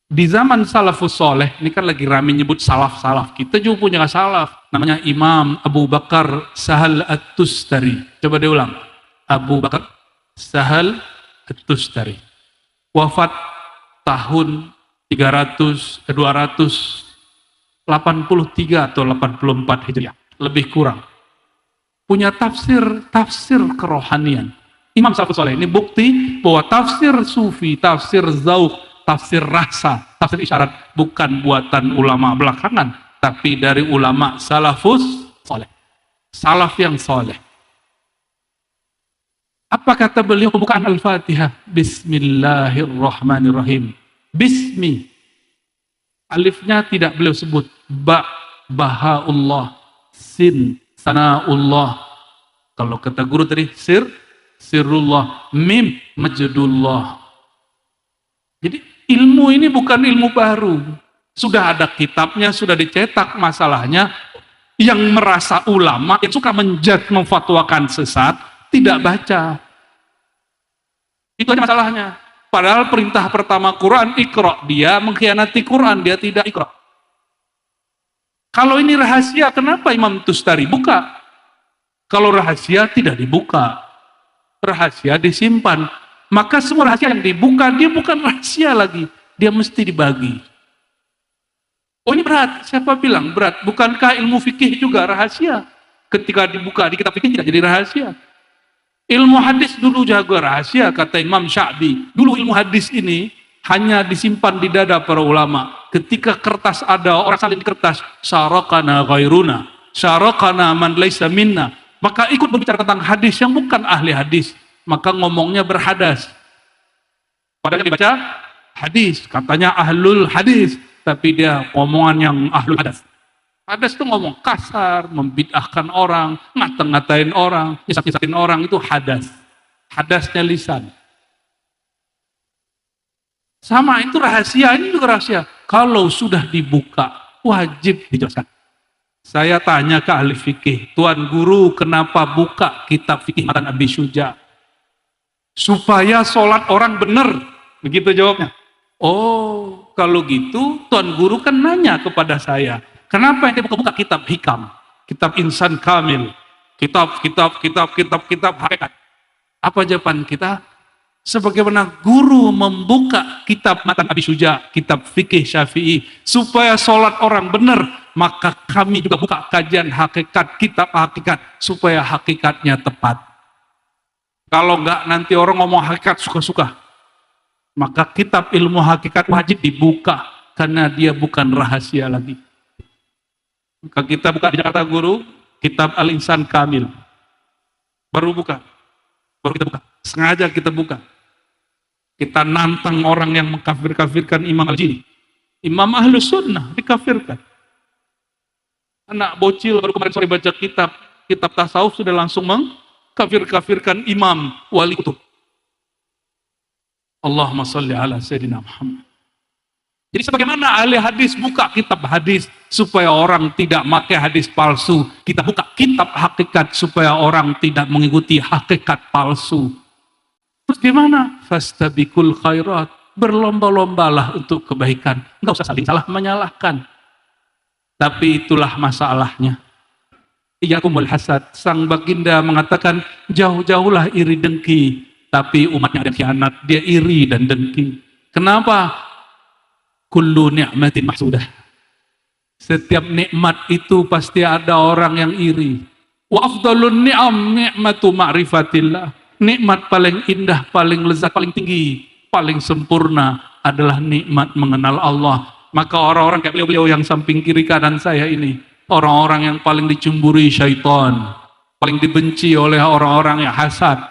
Di zaman salafus soleh, ini kan lagi rame nyebut salaf-salaf. Kita juga punya salaf, namanya Imam Abu Bakar Sahal At-Tustari. Coba diulang. Abu Bakar Sahal At-Tustari. Wafat tahun 283 atau 84 Hijriah, lebih kurang. Punya tafsir kerohanian. Imam Salafus Saleh ini bukti bahwa tafsir sufi, tafsir zauq, tafsir rasa, tafsir isyarat bukan buatan ulama belakangan, tapi dari ulama salafus saleh. Salaf yang saleh. Apa kata beliau pembukaan Al-Fatihah? Bismillahirrahmanirrahim. Bismi. Alifnya tidak beliau sebut. Ba, bahaullah. Sin, sanaullah. Kalau kata guru tadi, sirrullah. Mim, majdullah. Jadi ilmu ini bukan ilmu baru. Sudah ada kitabnya, sudah dicetak. Masalahnya yang merasa ulama, yang suka memfatwakan sesat, tidak baca. Itu aja masalahnya. Padahal perintah pertama Quran, Iqra. Dia mengkhianati Quran, dia tidak Iqra. Kalau ini rahasia, kenapa Imam Tustari buka? Kalau rahasia tidak dibuka. Rahasia disimpan. Maka semua rahasia yang dibuka, dia bukan rahasia lagi. Dia mesti dibagi. Oh ini berat, siapa bilang berat? Bukankah ilmu fikih juga rahasia? Ketika dibuka di kitab fikih tidak jadi rahasia. Ilmu hadis dulu jaga rahasia, kata Imam Sya'bi. Dulu ilmu hadis ini hanya disimpan di dada para ulama. Ketika kertas ada, orang salin kertas, syarakana ghairuna, syarakana man laisa minna. Maka ikut berbicara tentang hadis yang bukan ahli hadis. Maka ngomongnya berhadas. Padahal dibaca hadis, katanya ahlul hadis. Tapi dia ngomongan yang ahlul hadas. Hadas itu ngomong kasar, membid'ahkan orang, ngata-ngatain orang, nyesat-nyesatin orang, itu hadas. Hadasnya lisan. Sama, itu rahasia, ini juga rahasia. Kalau sudah dibuka, Wajib dijelaskan. Saya tanya ke ahli fikih, Tuan Guru kenapa buka kitab fikih Matan Abi Syuja? Supaya sholat orang benar. Begitu jawabnya. Oh, kalau gitu Tuan Guru kan nanya kepada saya, kenapa ente buka-buka kitab hikam, kitab insan kamil, kitab hakikat? Apa jawaban kita? Sebagaimana guru membuka kitab Matan Abi Syuja, kitab fikih Syafi'i, supaya sholat orang benar, maka kami juga buka kajian hakikat, kitab hakikat, supaya hakikatnya tepat. Kalau enggak nanti orang ngomong hakikat suka-suka, maka kitab ilmu hakikat wajib dibuka, karena dia bukan rahasia lagi. Maka kita buka di Jakarta Guru, kitab Al-Insan Kamil. Baru kita buka. Sengaja kita buka. Kita nantang orang yang mengkafir-kafirkan Imam Al-Jini. Imam Ahlus Sunnah dikafirkan. Anak bocil baru kemarin sore baca kitab tasawuf sudah langsung mengkafir-kafirkan Imam Wali Kutub. Allahumma sholli ala Sayyidina Muhammad. Jadi sebagaimana ahli hadis buka kitab hadis supaya orang tidak pakai hadis palsu, kita buka kitab hakikat supaya orang tidak mengikuti hakikat palsu. Terus gimana? Fastabiqul khairat, berlomba-lombalah untuk kebaikan. Enggak usah saling salah menyalahkan. Tapi itulah masalahnya. Iyyakumul hasad. Sang baginda mengatakan, jauh-jauhlah iri dengki. Tapi umatnya ada khianat, dia iri dan dengki. Kenapa? Kullu ni'matin mahsudah. Setiap nikmat itu pasti ada orang yang iri. Wa afdalun ni'am ni'matu ma'rifatillah. Nikmat paling indah, paling lezat, paling tinggi, paling sempurna adalah nikmat mengenal Allah. Maka orang-orang kayak beliau yang samping kiri kanan saya ini, orang-orang yang paling dicemburi syaitan, paling dibenci oleh orang-orang yang hasad.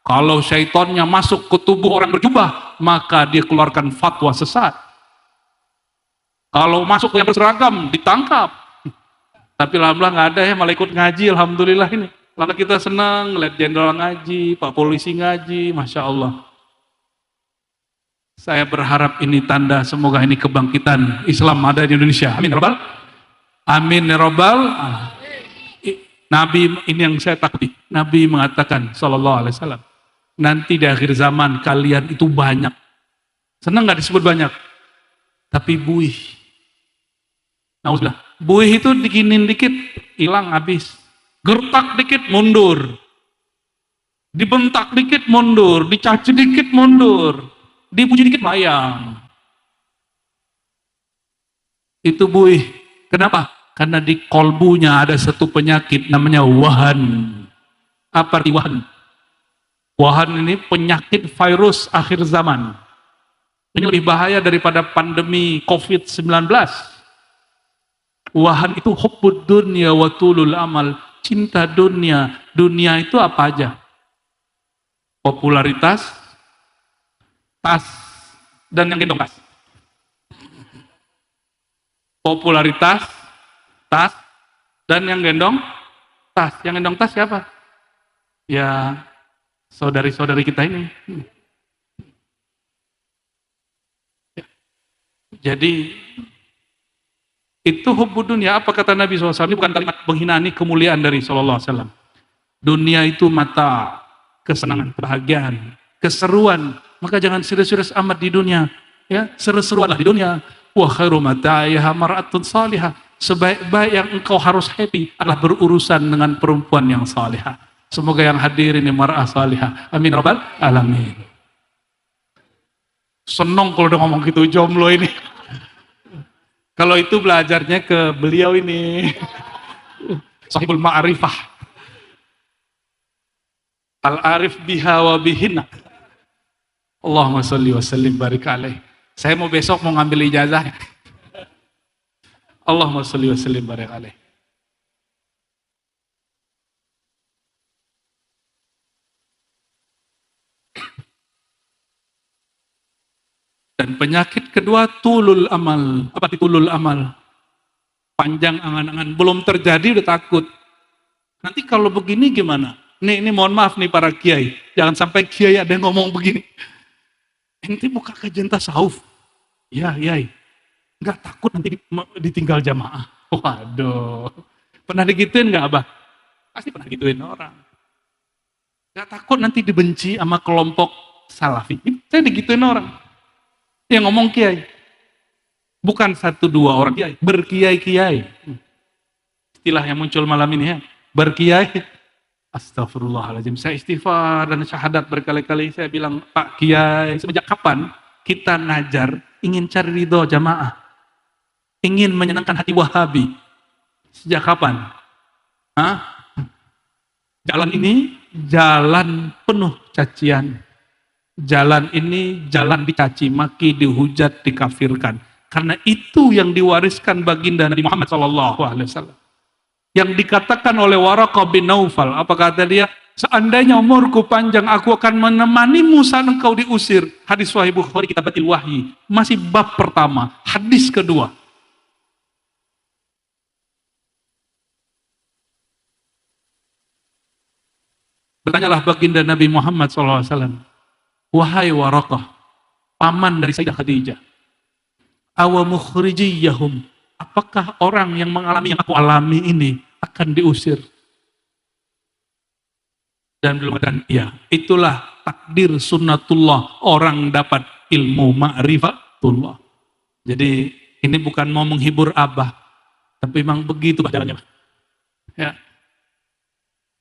Kalau syaitannya masuk ke tubuh orang berjubah, maka dia keluarkan fatwa sesat. Kalau masuk ke yang berseragam, ditangkap. Tapi alhamdulillah nggak ada ya, malah ikut ngaji, alhamdulillah ini. Lalu kita senang lihat jenderal ngaji, Pak Polisi ngaji, Masya Allah. Saya berharap ini tanda, semoga ini kebangkitan Islam ada di Indonesia. Amin ya Rabbal. Amin ya Rabbal. Nabi, ini yang saya takuti. Nabi mengatakan, Sallallahu Alaihi Wasallam, nanti di akhir zaman kalian itu banyak. Senang nggak disebut banyak? Tapi buih. Nauzubillah. Buih itu diginin dikit, hilang habis. Gertak dikit mundur, dibentak dikit mundur, dicaci dikit mundur, dipuji dikit mayang. Itu buih. Kenapa? Karena di kolbunya ada satu penyakit namanya wahan. Apa arti wahan? Wahan ini penyakit virus akhir zaman. Ini lebih bahaya daripada pandemi COVID-19. Wahan itu hubbud dunya wa tulul amal. Cinta dunia. Dunia itu apa aja? Popularitas, tas, dan yang gendong tas. Popularitas, tas, dan yang gendong tas. Yang gendong tas siapa? Ya, saudari-saudari kita ini. Jadi itu hubbud dunia. Apa kata Nabi SAW? Ini bukan kalimat penghinaan, ini kemuliaan dari SAW. Dunia itu mata, kesenangan, kebahagiaan, keseruan. Maka jangan serius-serius amat di dunia. Ya, seru-seruanlah di dunia. Wa khairu mata'iha mar'atun salihah. Sebaik-baik yang engkau harus happy adalah berurusan dengan perempuan yang salihah. Semoga yang hadir ini mar'ah salihah. Amin rabbal alamin. Senang kalau udah ngomong gitu, jomblo ini. Kalau itu belajarnya ke beliau ini. Sahibul Ma'rifah. Al-arif biha wa bihinna. Allahumma sholli wa sallim barik alaih. Saya mau besok mau ngambil ijazah. Allahumma sholli wa sallim barik alaih. Dan penyakit kedua tulul amal. Apa itu tulul amal? Panjang angan-angan, belum terjadi udah takut. Nanti kalau begini gimana? Ini mohon maaf nih para kiai, jangan sampai kiai ada yang ngomong begini. Ente buka kajian tasawuf. Ya, kiai. Nggak takut nanti ditinggal jamaah. Waduh. Pernah digituin nggak Abah? Pasti pernah digituin orang. Nggak takut nanti dibenci sama kelompok salafi. Saya digituin orang. Yang ngomong kiai. Bukan satu dua orang kiai, berkiai-kiai. Istilah yang muncul malam ini ya. Berkiai. Astagfirullahaladzim. Saya istighfar dan syahadat berkali-kali. Saya bilang, Pak Kiai, sejak kapan kita ngajar ingin cari ridho jamaah? Ingin menyenangkan hati Wahabi? Sejak kapan? Hah? Jalan ini jalan penuh cacian. Jalan ini jalan dicaci maki, dihujat, dikafirkan. Karena itu yang diwariskan baginda Nabi Muhammad SAW. Yang dikatakan oleh Waraqah bin Naufal, apa kata dia? Seandainya umurku panjang, aku akan menemanimu saat engkau diusir. Hadis Sahih Bukhari Kitabatil Wahyi. Masih bab pertama, hadis kedua. Bertanyalah baginda Nabi Muhammad SAW. Wahai Waraqah, paman dari Sayyidah Khadijah. Awa mukhrijiyahum. Apakah orang yang mengalami yang aku alami ini akan diusir? Dan belum ada ya. Itulah takdir sunnatullah, orang dapat ilmu ma'rifatullah. Jadi ini bukan mau menghibur Abah, tapi memang begitu caranya. Ya.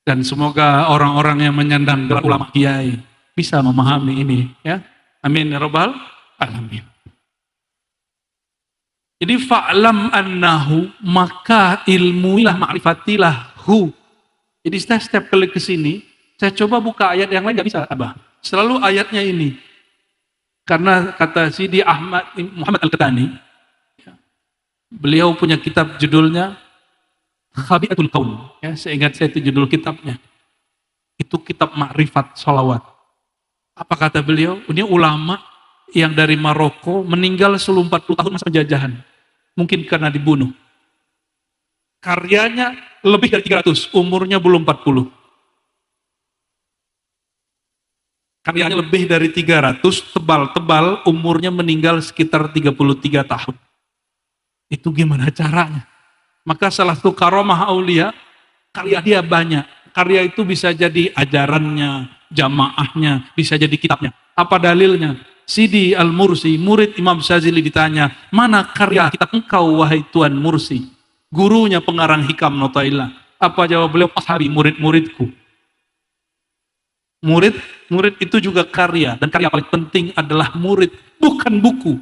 Dan semoga orang-orang yang menyandang gelar ulama kiai bisa memahami ini, ya. Amin ya rabbal alamin. Jadi fa'lam annahu, maka ilmuilah, ma'rifatilah hu. Jadi setiap kali ke sini, saya coba buka ayat yang lain, nggak bisa, Abah. Selalu ayatnya ini. Karena kata Sidi Ahmad Muhammad Al-Qatani, beliau punya kitab judulnya Khabiatul Qaul. Ya, seingat saya itu judul kitabnya. Itu kitab ma'rifat sholawat. Apa kata beliau? Ini ulama yang dari Maroko meninggal sebelum 40 tahun masa penjajahan. Mungkin karena dibunuh. Karyanya lebih dari 300, umurnya belum 40. Karyanya lebih dari 300, tebal-tebal, umurnya meninggal sekitar 33 tahun. Itu gimana caranya? Maka salah satu karomah aulia, karya dia banyak. Karya itu bisa jadi ajarannya, jamaahnya, bisa jadi kitabnya. Apa dalilnya? Sidi Al-Mursi, murid Imam Syazili ditanya, mana karya kitab engkau wahai Tuan Mursi? Gurunya pengarang Hikam Notaila. Apa jawab beliau? Ashabi, murid-muridku. Murid itu juga karya, dan karya paling penting adalah murid, bukan buku.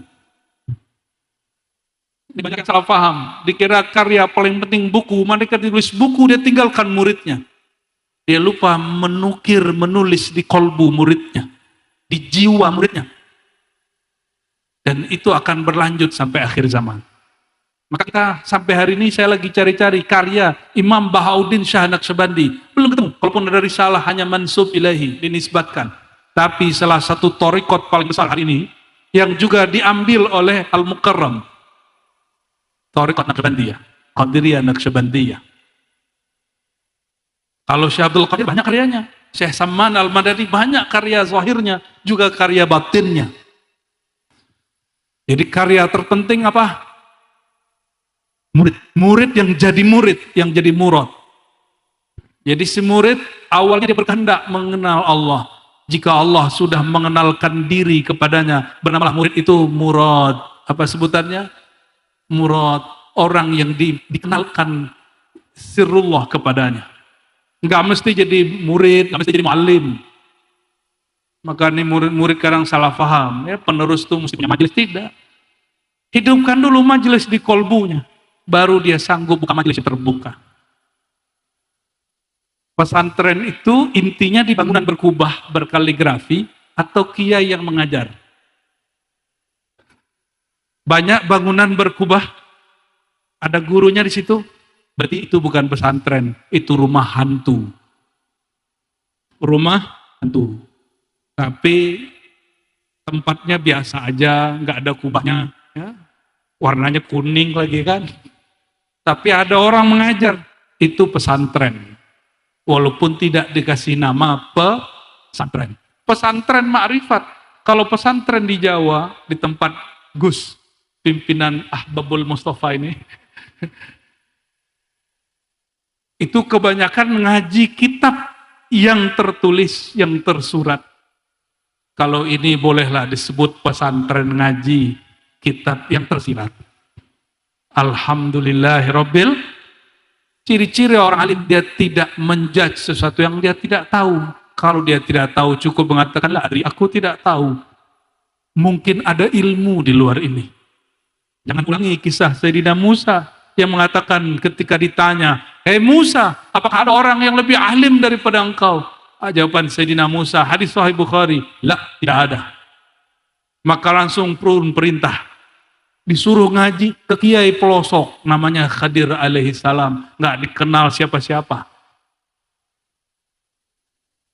Ini banyak yang salah paham. Dikira karya paling penting buku, mereka ditulis buku, dia tinggalkan muridnya. Dia lupa menukir, menulis di kolbu muridnya, di jiwa muridnya. Dan itu akan berlanjut sampai akhir zaman. Maka kita sampai hari ini saya lagi cari-cari karya Imam Bahauddin Shah Naqsyabandi. Belum ketemu. Kalaupun ada risalah hanya mansub ilahi, dinisbatkan. Tapi salah satu thariqat paling besar hari ini, yang juga diambil oleh Al-Mukarram. Thariqat Naqsyabandiyah. Qadiriyah Naqsyabandiyah. Kalau Syekh Abdul Qadir banyak karyanya. Syekh Samman Al-Madani banyak karya zahirnya, juga karya batinnya. Jadi karya terpenting apa? Murid. Murid yang jadi murad. Jadi si murid awalnya dia berkehendak mengenal Allah. Jika Allah sudah mengenalkan diri kepadanya, bernamalah murid itu murad. Apa sebutannya? Murad. Orang yang dikenalkan sirrullah kepadanya. Enggak mesti jadi murid, enggak mesti jadi muallim. Maka ini murid-murid kadang salah paham, ya penerus itu mesti punya majelis, tidak. Hidupkan dulu majelis di kolbunya, baru dia sanggup buka majelis yang terbuka. Pesantren itu intinya di bangunan berkubah, berkaligrafi, atau kiai yang mengajar. Banyak bangunan berkubah, ada gurunya di situ, berarti itu bukan pesantren, itu rumah hantu. Rumah hantu. Tapi tempatnya biasa aja, nggak ada kubahnya, ya. Warnanya kuning lagi kan. Tapi ada orang mengajar, itu pesantren. Walaupun tidak dikasih nama pesantren. Pesantren ma'rifat. Kalau pesantren di Jawa, di tempat Gus pimpinan Ahbabul Mustafa ini, itu kebanyakan ngaji kitab yang tertulis, yang tersurat. Kalau ini bolehlah disebut pesantren ngaji kitab yang tersirat. Alhamdulillahirabbil. Ciri-ciri orang alim, dia tidak menjudge sesuatu yang dia tidak tahu. Kalau dia tidak tahu, cukup mengatakan, aku tidak tahu. Mungkin ada ilmu di luar ini. Jangan ulangi kisah Sayyidina Musa yang mengatakan ketika ditanya, "Hei Musa, apakah ada orang yang lebih alim daripada engkau?" Jawaban Sayyidina Musa, hadis Sahih Bukhari, tidak ada. Maka langsung turun perintah, disuruh ngaji ke kiai pelosok, namanya Khadir alaihi salam, nggak dikenal siapa-siapa.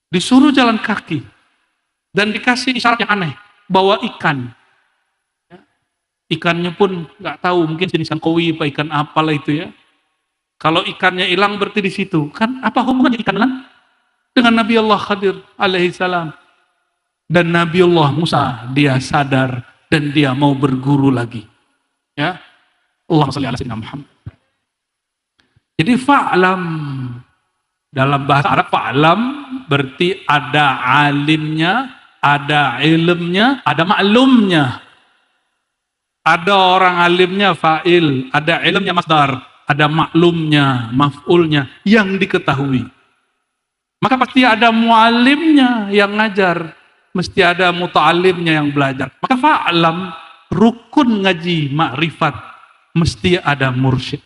Disuruh jalan kaki, dan dikasih isyarat yang aneh, bawa ikan. Ikannya pun nggak tahu, mungkin jenis ikan koi, apa ikan apalah itu ya. Kalau ikannya hilang berarti di situ. Kan apa hubungannya ikan dengan Nabi Allah Khadir alaihi salam? Dan Nabi Allah Musa, dia sadar dan dia mau berguru lagi. Ya, Allahumma shalli ala sayyidina Muhammad. Jadi fa'lam, dalam bahasa Arab fa'lam berarti ada alimnya, ada ilmnya, ada maklumnya. Ada orang alimnya fa'il, ada ilmnya masdar, ada maklumnya, maf'ulnya yang diketahui. Maka pasti ada mualimnya yang ngajar, mesti ada muta'alimnya yang belajar. Maka fa'lam, rukun ngaji makrifat, mesti ada mursyid.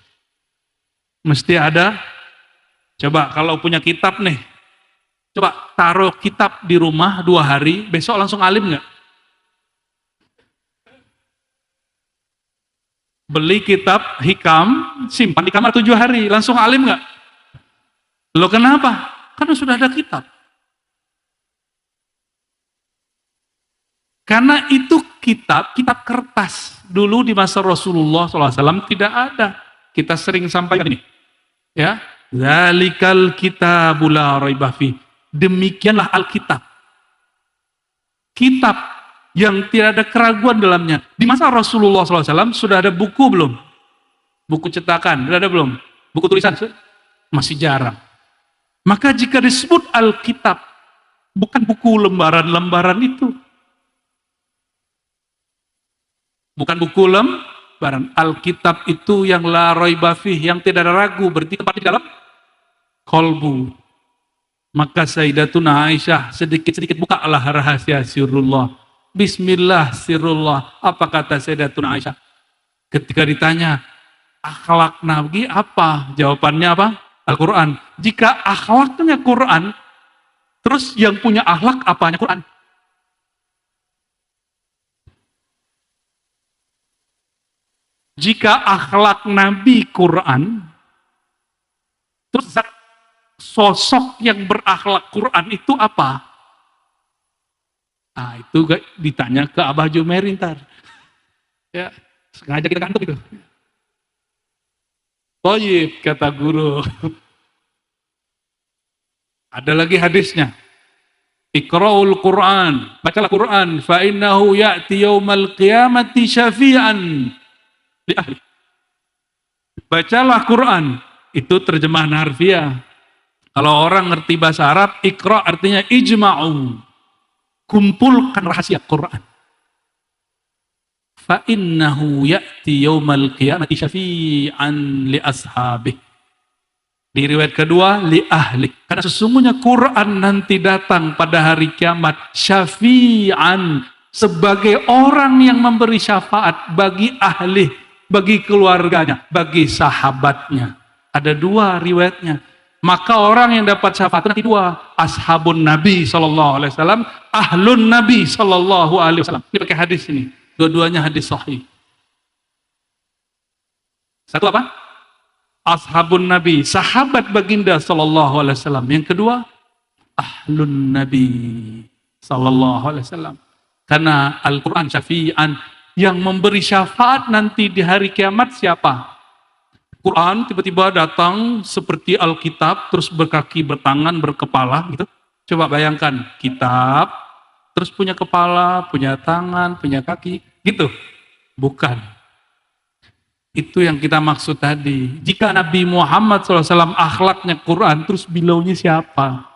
Mesti ada, coba kalau punya kitab nih, coba taruh kitab di rumah 2 hari, besok langsung alim nggak? Beli kitab hikam, simpan di kamar 7 hari, langsung alim nggak? Loh kenapa? Karena sudah ada kitab. Karena itu kitab kertas. Dulu di masa Rasulullah SAW tidak ada. Kita sering sampaikan ini. Ya, Zalikal kitabul la raiba fi. Demikianlah Alkitab. Kitab yang tidak ada keraguan dalamnya. Di masa Rasulullah SAW sudah ada buku belum? Buku cetakan, sudah ada belum? Buku tulisan? Masih jarang. Maka jika disebut Alkitab, bukan buku lembaran-lembaran itu. Bukan buku lembaran. Alkitab itu yang la raiba fih, yang tidak ada ragu, berarti tempat di dalam kolbu. Maka Sayyidatuna Aisyah sedikit-sedikit bukalah rahasia sirrullah. Bismillah sirrullah. Apa kata Sayyidatuna Aisyah? Ketika ditanya, akhlak Nabi apa? Jawabannya apa? Al-Quran. Jika akhlaknya Quran, terus yang punya akhlak apanya Quran? Jika akhlak Nabi Quran, terus sosok yang berakhlak Quran itu apa? Nah, itu ditanya ke Abah Jumeir ntar. Ya, sengaja kita kantuk itu. Thayyib, kata guru. Ada lagi hadisnya. Iqra'ul Quran, bacalah Quran, fa innahu ya'ti yaumal qiyamati syafi'an li ahli. Bacalah Quran, itu terjemahan harfiah. Kalau orang ngerti bahasa Arab, Iqra artinya ijma'u, kumpulkan rahasia Quran. Fa innahu ya'ti yaumal qiyamati syafi'an li ashabih. Di riwayat kedua, li ahli. Karena sesungguhnya Quran nanti datang pada hari kiamat syafi'an, sebagai orang yang memberi syafaat bagi ahli, bagi keluarganya, bagi sahabatnya. Ada 2 riwayatnya. Maka orang yang dapat syafaat nanti 2, ashabun Nabi SAW, ahlun Nabi SAW. Ini pakai hadis ini. Dua-duanya hadis sahih. Satu apa? Ashabun Nabi, sahabat baginda SAW. Yang kedua, ahlun Nabi SAW. Karena Al-Quran syafi'an, yang memberi syafaat nanti di hari kiamat siapa? Quran tiba-tiba datang seperti Alkitab, terus berkaki, bertangan, berkepala gitu. Coba bayangkan, kitab, terus punya kepala, punya tangan, punya kaki, gitu. Bukan. Itu yang kita maksud tadi. Jika Nabi Muhammad SAW akhlaknya Quran, terus bilaunya siapa?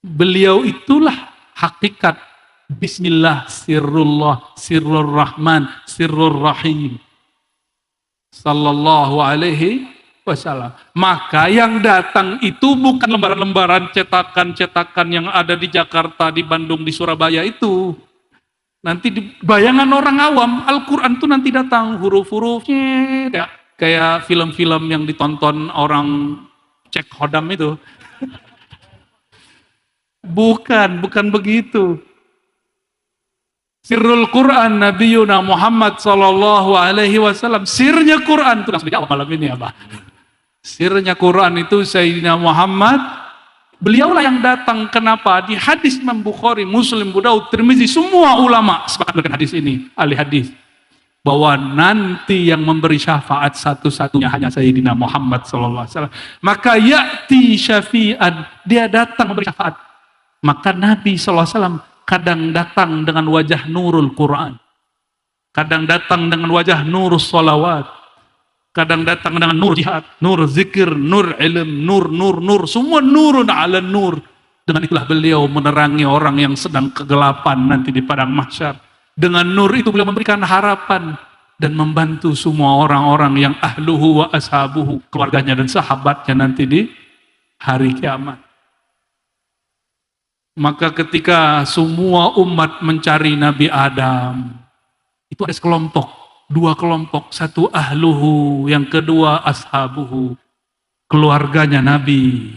Beliau itulah hakikat Bismillah, sirrullah, sirrul rahman, sirrul rahim. Sallallahu alaihi wasallam. Maka yang datang itu bukan lembaran-lembaran cetakan-cetakan yang ada di Jakarta, di Bandung, di Surabaya itu. Nanti di bayangan orang awam, Al-Quran itu nanti datang huruf-hurufnya kayak film-film yang ditonton orang cek hodam itu. Bukan begitu. Sirrul Quran Nabiyuna Muhammad sallallahu alaihi wasallam. Sirnya Quran itu langsung dijawab malam ini apa? Sirnya Quran itu Sayyidina Muhammad. Beliaulah yang datang. Kenapa? Di hadis Imam Bukhari, Muslim, Abu Daud, Tirmizi, semua ulama sepakat dengan hadis ini, ahli hadis, bahwa nanti yang memberi syafaat satu-satunya hanya Sayyidina Muhammad sallallahu alaihi wasallam. Maka ya'ti syafi'an, dia datang memberi syafaat. Maka Nabi sallallahu alaihi wasallam kadang datang dengan wajah nurul Quran, kadang datang dengan wajah nurus salawat, kadang datang dengan nur jihad, nur zikir, nur ilm, nur, semua nurun ala nur. Dengan itulah beliau menerangi orang yang sedang kegelapan nanti di padang mahsyar. Dengan nur itu beliau memberikan harapan dan membantu semua orang-orang yang ahluhu wa ashabuhu, keluarganya dan sahabatnya nanti di hari kiamat. Maka ketika semua umat mencari Nabi Adam, itu ada sekelompok, dua kelompok, satu ahluhu, yang kedua ashabuhu, keluarganya Nabi.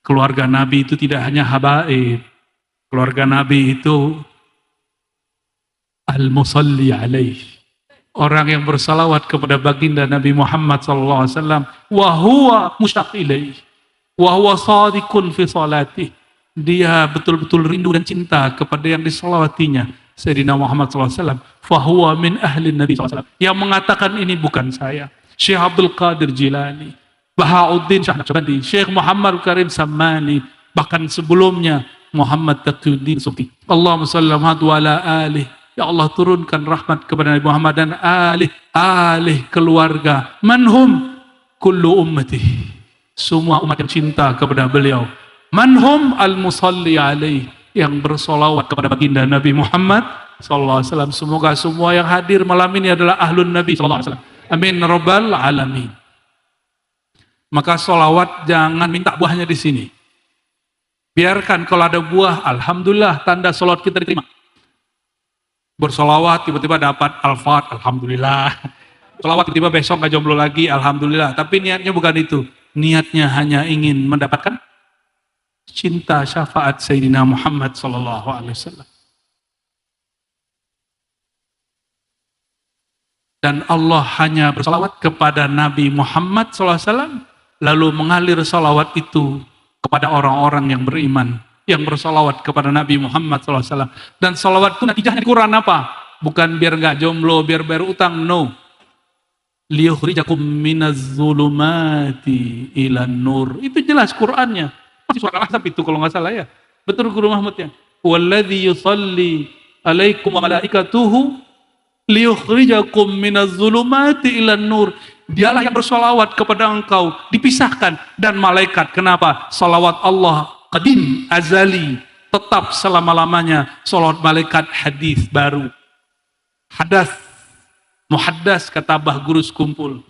Keluarga Nabi itu tidak hanya habaib, keluarga Nabi itu al-musalli alaih, orang yang bersalawat kepada baginda Nabi Muhammad SAW, wa huwa musyaq ilaih, wa huwa sadiqun fi salatih. Dia betul-betul rindu dan cinta kepada yang disalawatinya, Sayyidina Muhammad SAW. Fahuwa min ahli Nabi SAW. Yang mengatakan ini bukan saya, Syekh Abdul Qadir Jilani, Bahauddin Syah Naqsyabandi, Syekh Muhammad Karim Sammani, bahkan sebelumnya Muhammad Taqiyuddin Subki. Allahumma salli wa ala alih. Ya Allah, turunkan rahmat kepada Nabi Muhammad dan alih keluarga. Manhum kullu ummati, semua umat yang cinta kepada beliau. Manhum al-musalli alaih, yang bersolawat kepada baginda Nabi Muhammad sallallahu alaihi wasallam. Semoga semua yang hadir malam ini adalah ahlun Nabi sallallahu alaihi wasallam. Amin rabbal alamin. Maka solawat jangan minta buahnya di sini. Biarkan kalau ada buah, alhamdulillah, tanda solawat kita diterima. Bersolawat tiba-tiba dapat alfat, alhamdulillah. Solawat tiba-tiba besok nggak jomblo lagi, alhamdulillah. Tapi niatnya bukan itu. Niatnya hanya ingin mendapatkan cinta syafaat Sayyidina Muhammad sallallahu alaihi wasallam. Dan Allah hanya bersalawat kepada Nabi Muhammad sallallahu alaihi wasallam, lalu mengalir salawat itu kepada orang-orang yang beriman, yang bersalawat kepada Nabi Muhammad sallallahu alaihi wasallam. Dan salawat itu natijahnya di Quran apa? Bukan biar nggak jomblo, biar bayar utang, no. Liyukhrijakum minaz zulumati ilan nur. Itu jelas Qurannya. Masih surat Al-Ahzab itu kalau nggak salah ya. Betul Guru Mahmud ya. Walladzi yusalli alaikum wa malaikatuhu liyukhrijakum minaz zulumati ilan nur. Dialah yang bersolawat kepada engkau, dipisahkan, dan malaikat. Kenapa? Salawat Allah qadim, azali, tetap selama-lamanya. Salawat malaikat hadis baru. Hadas, muhaddas, kata Abah Guru Sekumpul.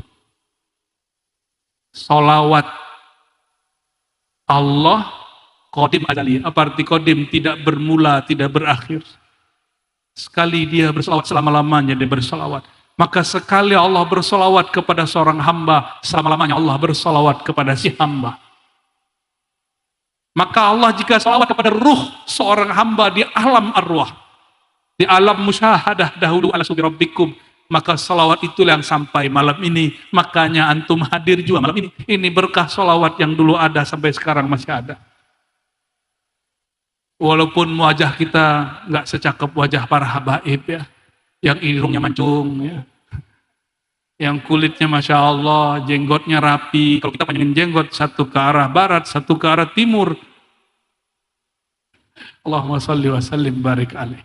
Salawat Allah qadim azali. Apa arti qadim? Tidak bermula, tidak berakhir. Sekali dia bersolawat, selama-lamanya dia bersolawat. Maka sekali Allah bersolawat kepada seorang hamba, selama-lamanya Allah bersolawat kepada si hamba. Maka Allah jika solawat kepada ruh seorang hamba di alam arwah, di alam musyahadah dahulu ala subi rabbikum, maka solawat itulah yang sampai malam ini. Makanya antum hadir juga malam ini. Ini berkah solawat yang dulu ada sampai sekarang masih ada. Walaupun wajah kita nggak secakep wajah para habaib ya, yang irungnya mancung ya, yang kulitnya masya Allah, jenggotnya rapi. Kalau kita panjangin jenggot, satu ke arah barat, satu ke arah timur. Allahumma salli wa sallim barik alaih.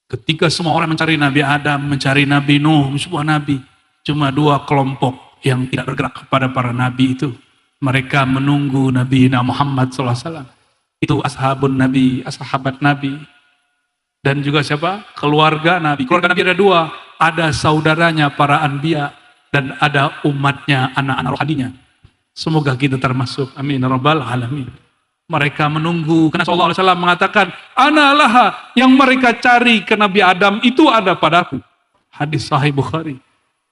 Ketika semua orang mencari Nabi Adam, mencari Nabi Nuh, semua nabi. Cuma dua kelompok yang tidak bergerak kepada para nabi itu. Mereka menunggu Nabi Muhammad SAW. Itu ashabun Nabi, ashabat Nabi. Dan juga siapa? Keluarga Nabi. Keluarga Nabi ada dua. Ada saudaranya para anbiya dan ada umatnya, anak-anak rohaninya. Semoga kita termasuk. Amin. Rabbal alamin. Mereka menunggu. Karena Sallallahu Alaihi Wasallam mengatakan, Ana laha, yang mereka cari ke Nabi Adam itu ada padaku. Hadis Sahih Bukhari.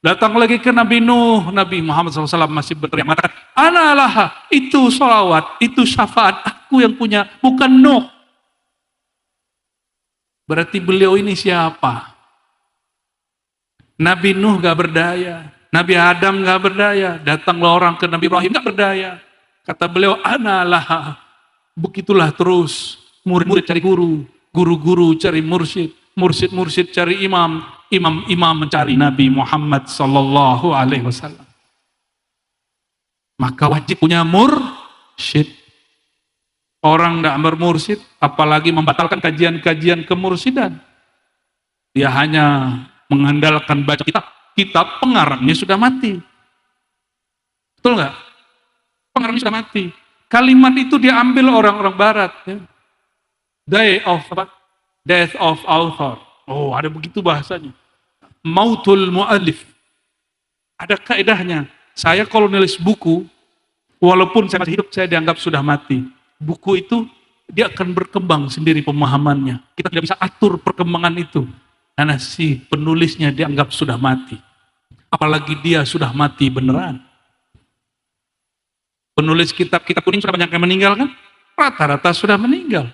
Datang lagi ke Nabi Nuh, Nabi Muhammad SAW masih berteriak mengatakan, Ana laha, itu sholawat, itu syafaat, aku yang punya, bukan Nuh. Berarti beliau ini siapa? Nabi Nuh gak berdaya, Nabi Adam gak berdaya, datanglah orang ke Nabi Ibrahim gak berdaya. Kata beliau, Ana laha. Begitulah terus, murid-murid cari guru, guru-guru cari mursyid, mursyid-mursyid cari imam, imam-imam mencari Nabi Muhammad sallallahu alaihi wasallam. Maka wajib punya mursyid. Orang tidak bermursyid, apalagi membatalkan kajian-kajian kemursidan. Dia hanya mengandalkan baca kitab pengarangnya sudah mati. Betul nggak? Pengarangnya sudah mati. Kalimat itu diambil orang-orang barat. Ya. Death of author. Oh, ada begitu bahasanya. Mautul mu'alif. Ada kaedahnya. Saya kalau nulis buku, walaupun saya masih hidup, saya dianggap sudah mati. Buku itu, dia akan berkembang sendiri pemahamannya. Kita tidak bisa atur perkembangan itu. Karena si penulisnya dianggap sudah mati. Apalagi dia sudah mati beneran. Penulis kitab-kitab kuning sudah banyak yang meninggal kan? Rata-rata sudah meninggal.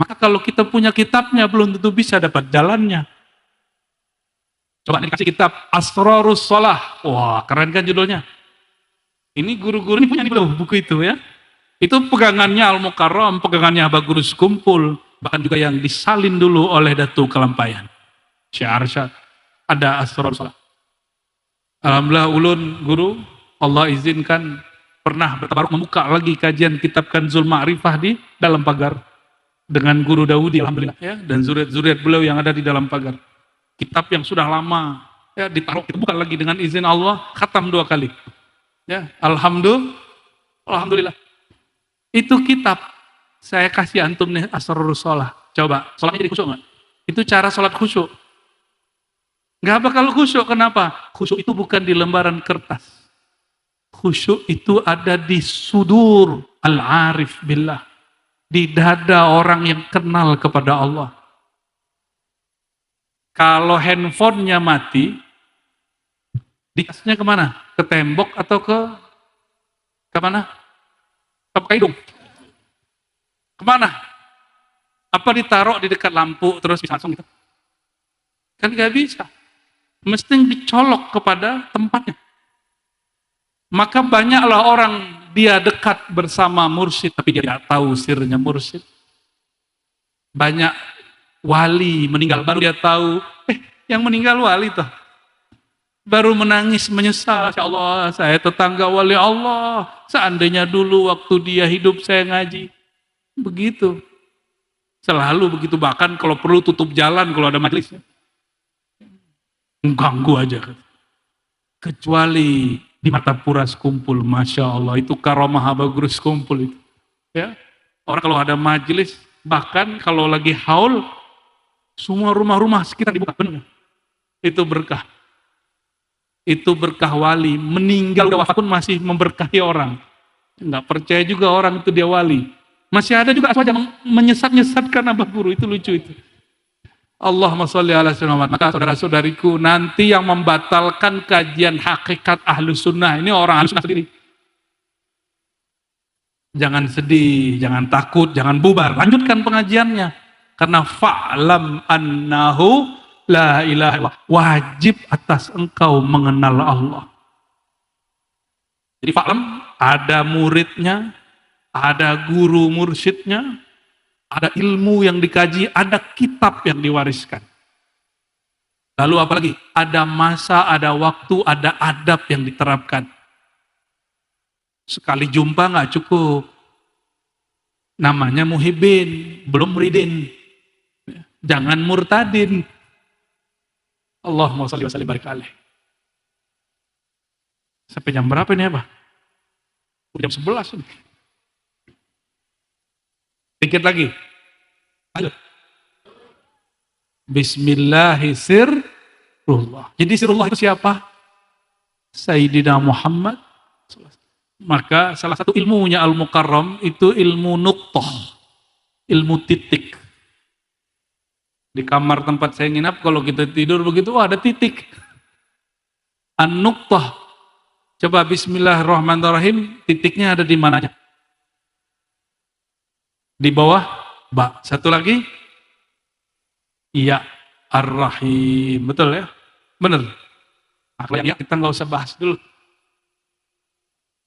Maka kalau kita punya kitabnya, belum tentu bisa dapat jalannya. Coba dikasih kitab Asrarus Shalah. Wah, keren kan judulnya? Ini guru-guru ini punya nih loh buku itu ya. Itu pegangannya Al-Mukarram, pegangannya Bagurus Kumpul. Bahkan juga yang disalin dulu oleh Datu Kelampayan. Syekh Arsyad. Ada Asrarus Shalah. Alhamdulillah ulun guru, Allah izinkan pernah bertabaruk membuka lagi kajian kitab Kanzul Ma'rifah di dalam pagar dengan guru Daudi, alhamdulillah ya, dan zuriat-zuriat beliau yang ada di dalam pagar. Kitab yang sudah lama ya ditaruh, kita buka lagi dengan izin Allah, khatam 2 kali. Ya, alhamdulillah. Itu kitab saya kasih antum nih Asrarus Shalah. Coba, sholatnya jadi khusyuk nggak? Itu cara sholat khusyuk. Nggak bakal khusyuk, kenapa? Khusyuk itu bukan di lembaran kertas. Khusyuk itu ada di sudur al-arif billah. Di dada orang yang kenal kepada Allah. Kalau handphonenya mati, dikasihnya kemana? Ke tembok atau ke mana? Ke hidung? Kemana? Apa ditaruh di dekat lampu terus bisa langsung gitu? Kan gak bisa. Mesti dicolok kepada tempatnya. Maka banyaklah orang dia dekat bersama mursyid, tapi dia tidak tahu sirnya mursyid. Banyak wali meninggal, baru dia tahu, yang meninggal wali toh. Baru menangis, menyesal, Masya Allah, saya tetangga wali Allah. Seandainya dulu waktu dia hidup saya ngaji. Begitu. Selalu begitu, bahkan kalau perlu tutup jalan kalau ada majelis. Ganggu aja. Kecuali di Martapura Kumpul, Masya Allah, itu karamah Bagurus Kumpul itu. Ya. Orang kalau ada majelis, bahkan kalau lagi haul, semua rumah-rumah sekitar dibuka, benar. Itu berkah. Itu berkah wali, meninggal udah wafat pun masih memberkahi orang. Nggak percaya juga orang itu dia wali. Masih ada juga aswaja menyesat-nyesatkan Abah Guru, itu lucu itu. Allahumma sholli ala sayyidina Muhammad. Maka saudara-saudariku, nanti yang membatalkan kajian hakikat Ahlus Sunnah, ini orang Ahlus Sunnah sendiri. Jangan sedih, jangan takut, jangan bubar. Lanjutkan pengajiannya. Karena fa'lam annahu la ilaha illallah. Wajib atas engkau mengenal Allah. Jadi fa'lam, ada muridnya, ada guru mursyidnya, ada ilmu yang dikaji, ada kitab yang diwariskan. Lalu apalagi? Ada masa, ada waktu, ada adab yang diterapkan. Sekali jumpa nggak cukup. Namanya muhibbin, belum muridin. Jangan murtadin. Allahumma sholli wa sallim barik alaih. Sampai jam berapa ini apa? Jam 11 ini. Dikit lagi. Ayo. Bismillahirrahmanirrahim. Jadi sirullah itu siapa? Sayyidina Muhammad. Maka salah satu ilmunya Al-Mukarram itu ilmu nuqtah, ilmu titik. Di kamar tempat saya nginap, kalau kita tidur begitu, ada titik. An-nuqtah. Coba bismillahirrahmanirrahim, titiknya ada di mana aja? Di bawah ba. Satu lagi, ya ar-rahim. Betul ya? Benar. Nah, yang kita nggak usah bahas dulu.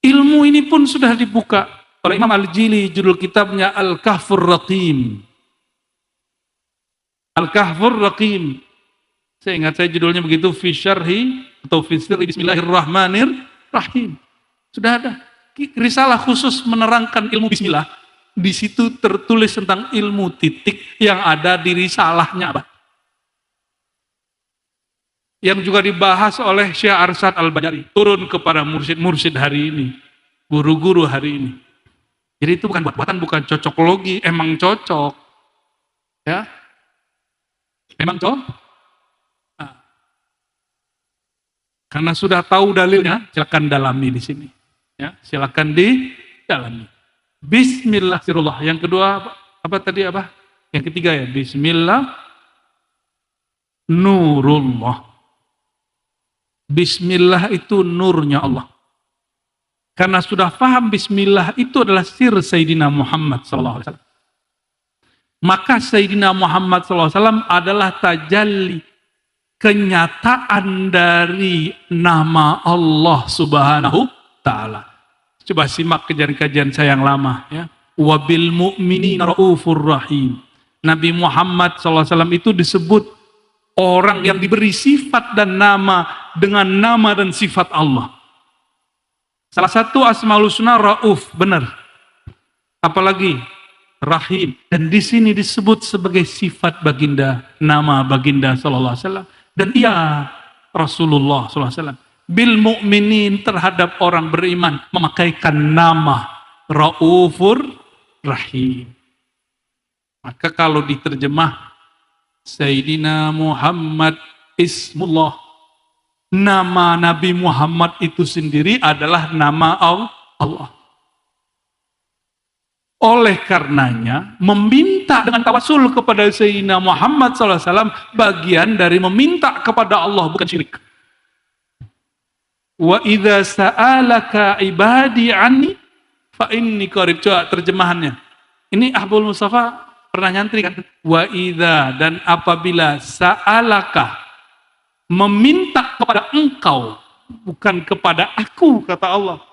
Ilmu ini pun sudah dibuka oleh Imam Al-Jili, judul kitabnya Al-Kahfur Raqim. Al-Kahfur Raqim. Saya ingat saya judulnya begitu, fi syarhi atau fi sirri bismillahirrahmanirrahim. Sudah ada risalah khusus menerangkan ilmu bismillah. Di situ tertulis tentang ilmu titik yang ada di risalahnya, Abah. Yang juga dibahas oleh Syekh Arsyad Al-Bajari, turun kepada mursyid-mursyid hari ini, guru-guru hari ini. Jadi itu bukan buat-buatan, bukan cocokologi, emang cocok. Ya. Emang cocok. Nah. Karena sudah tahu dalilnya, silakan dalami di sini. Ya, silakan didalami. Bismillahirrahmanirrahim. Yang kedua apa tadi apa? Yang ketiga ya, bismillah nurullah. Bismillah itu nurnya Allah. Karena sudah paham bismillah itu adalah sir Sayyidina Muhammad SAW. Maka Sayyidina Muhammad SAW adalah tajalli, kenyataan dari nama Allah Subhanahu Ta'ala. Coba simak kajian-kajian saya yang lama. Ya. Wabil mu'minina raufur rahim. Nabi Muhammad SAW itu disebut orang yang diberi sifat dan nama dengan nama dan sifat Allah. Salah satu Asmaul Husna Rauf, benar. Apalagi Rahim. Dan di sini disebut sebagai sifat baginda, nama baginda sallallahu alaihi wasallam. Dan ia Rasulullah sallallahu alaihi wasallam bil mu'minin, terhadap orang beriman memakaikan nama Raufur Rahim. Maka kalau diterjemah Sayyidina Muhammad Ismullah, nama Nabi Muhammad itu sendiri adalah nama Allah. Oleh karenanya, meminta dengan tawasul kepada Sayyidina Muhammad SAW bagian dari meminta kepada Allah, bukan syirik. Wa idza sa'alaka ibadi anni fa inni qarib. Coba terjemahannya. Ini Ahbul Mustafa pernah nyantri kan? Wa idza, dan apabila sa'alaka, meminta kepada engkau, bukan kepada aku, kata Allah.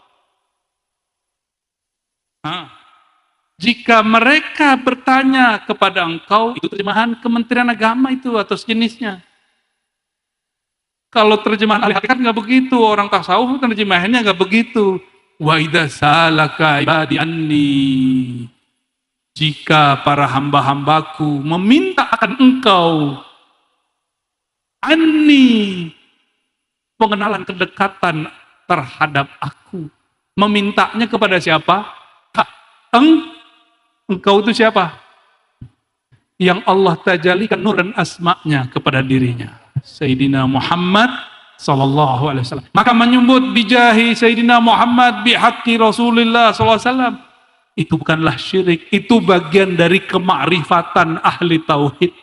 Jika mereka bertanya kepada engkau, itu terjemahan Kementerian Agama itu atau sejenisnya. Kalau terjemahan ahli hakikat nggak begitu, orang tasawuf terjemahannya nggak begitu. Wa idza sa'alaka ibadi anni, jika para hamba-hambaku meminta akan engkau, anni, pengenalan kedekatan terhadap aku. Memintanya kepada siapa? Engkau itu siapa? Yang Allah tajalikan nur dan asma'nya kepada dirinya. Sayyidina Muhammad sallallahu alaihi wasallam. Maka menyebut bijahi Sayyidina Muhammad bihaqqi Rasulullah sallallahu alaihi wasallam, itu bukanlah syirik, itu bagian dari kemakrifatan ahli tauhid.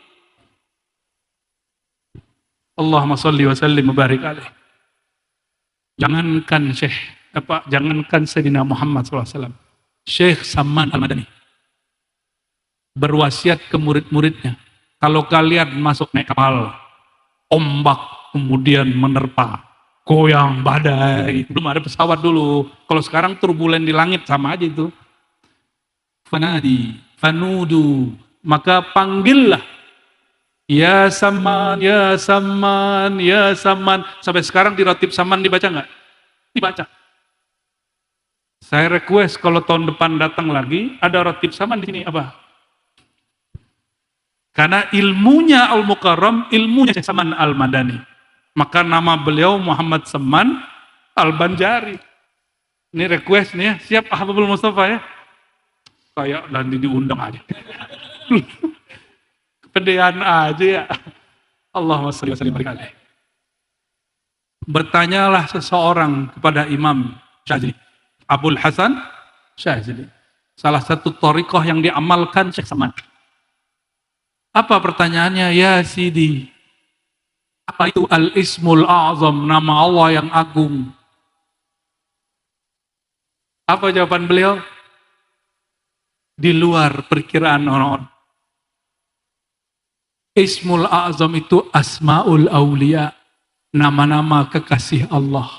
Allahumma sholli wa sallim wa barik alaih. Jangankan Sayyidina Muhammad sallallahu alaihi wasallam, Syekh Saman Al-Madani berwasiat ke murid-muridnya, kalau kalian masuk naik kapal, ombak kemudian menerpa, goyang badai, belum ada pesawat dulu. Kalau sekarang turbulen di langit sama aja itu. Fanadi, fanudu, maka panggillah, ya Saman, ya Saman, ya Saman. Sampai sekarang di Ratib Saman dibaca nggak? Dibaca. Saya request kalau tahun depan datang lagi, ada Ratib Saman di sini apa? Karena ilmunya Al-Mukarram, ilmunya Syekh Saman Al-Madani. Maka nama beliau Muhammad Saman Al-Banjari. Ini request nih ya, siap Ahbabul Mustafa ya? Kayak nanti diundang aja. Kepedean aja ya. Allahumma shalli wa sallim alaihi. Bertanyalah seseorang kepada Imam Syadzili, Abul Hasan Syadzili. Salah satu thariqah yang diamalkan Syekh Saman. Apa pertanyaannya? Ya Sidi, apa itu Al-Ismul A'zam, nama Allah yang agung? Apa jawaban beliau? Di luar perkiraan orang-orang. Ismul A'zam itu Asma'ul Aulia, nama-nama kekasih Allah.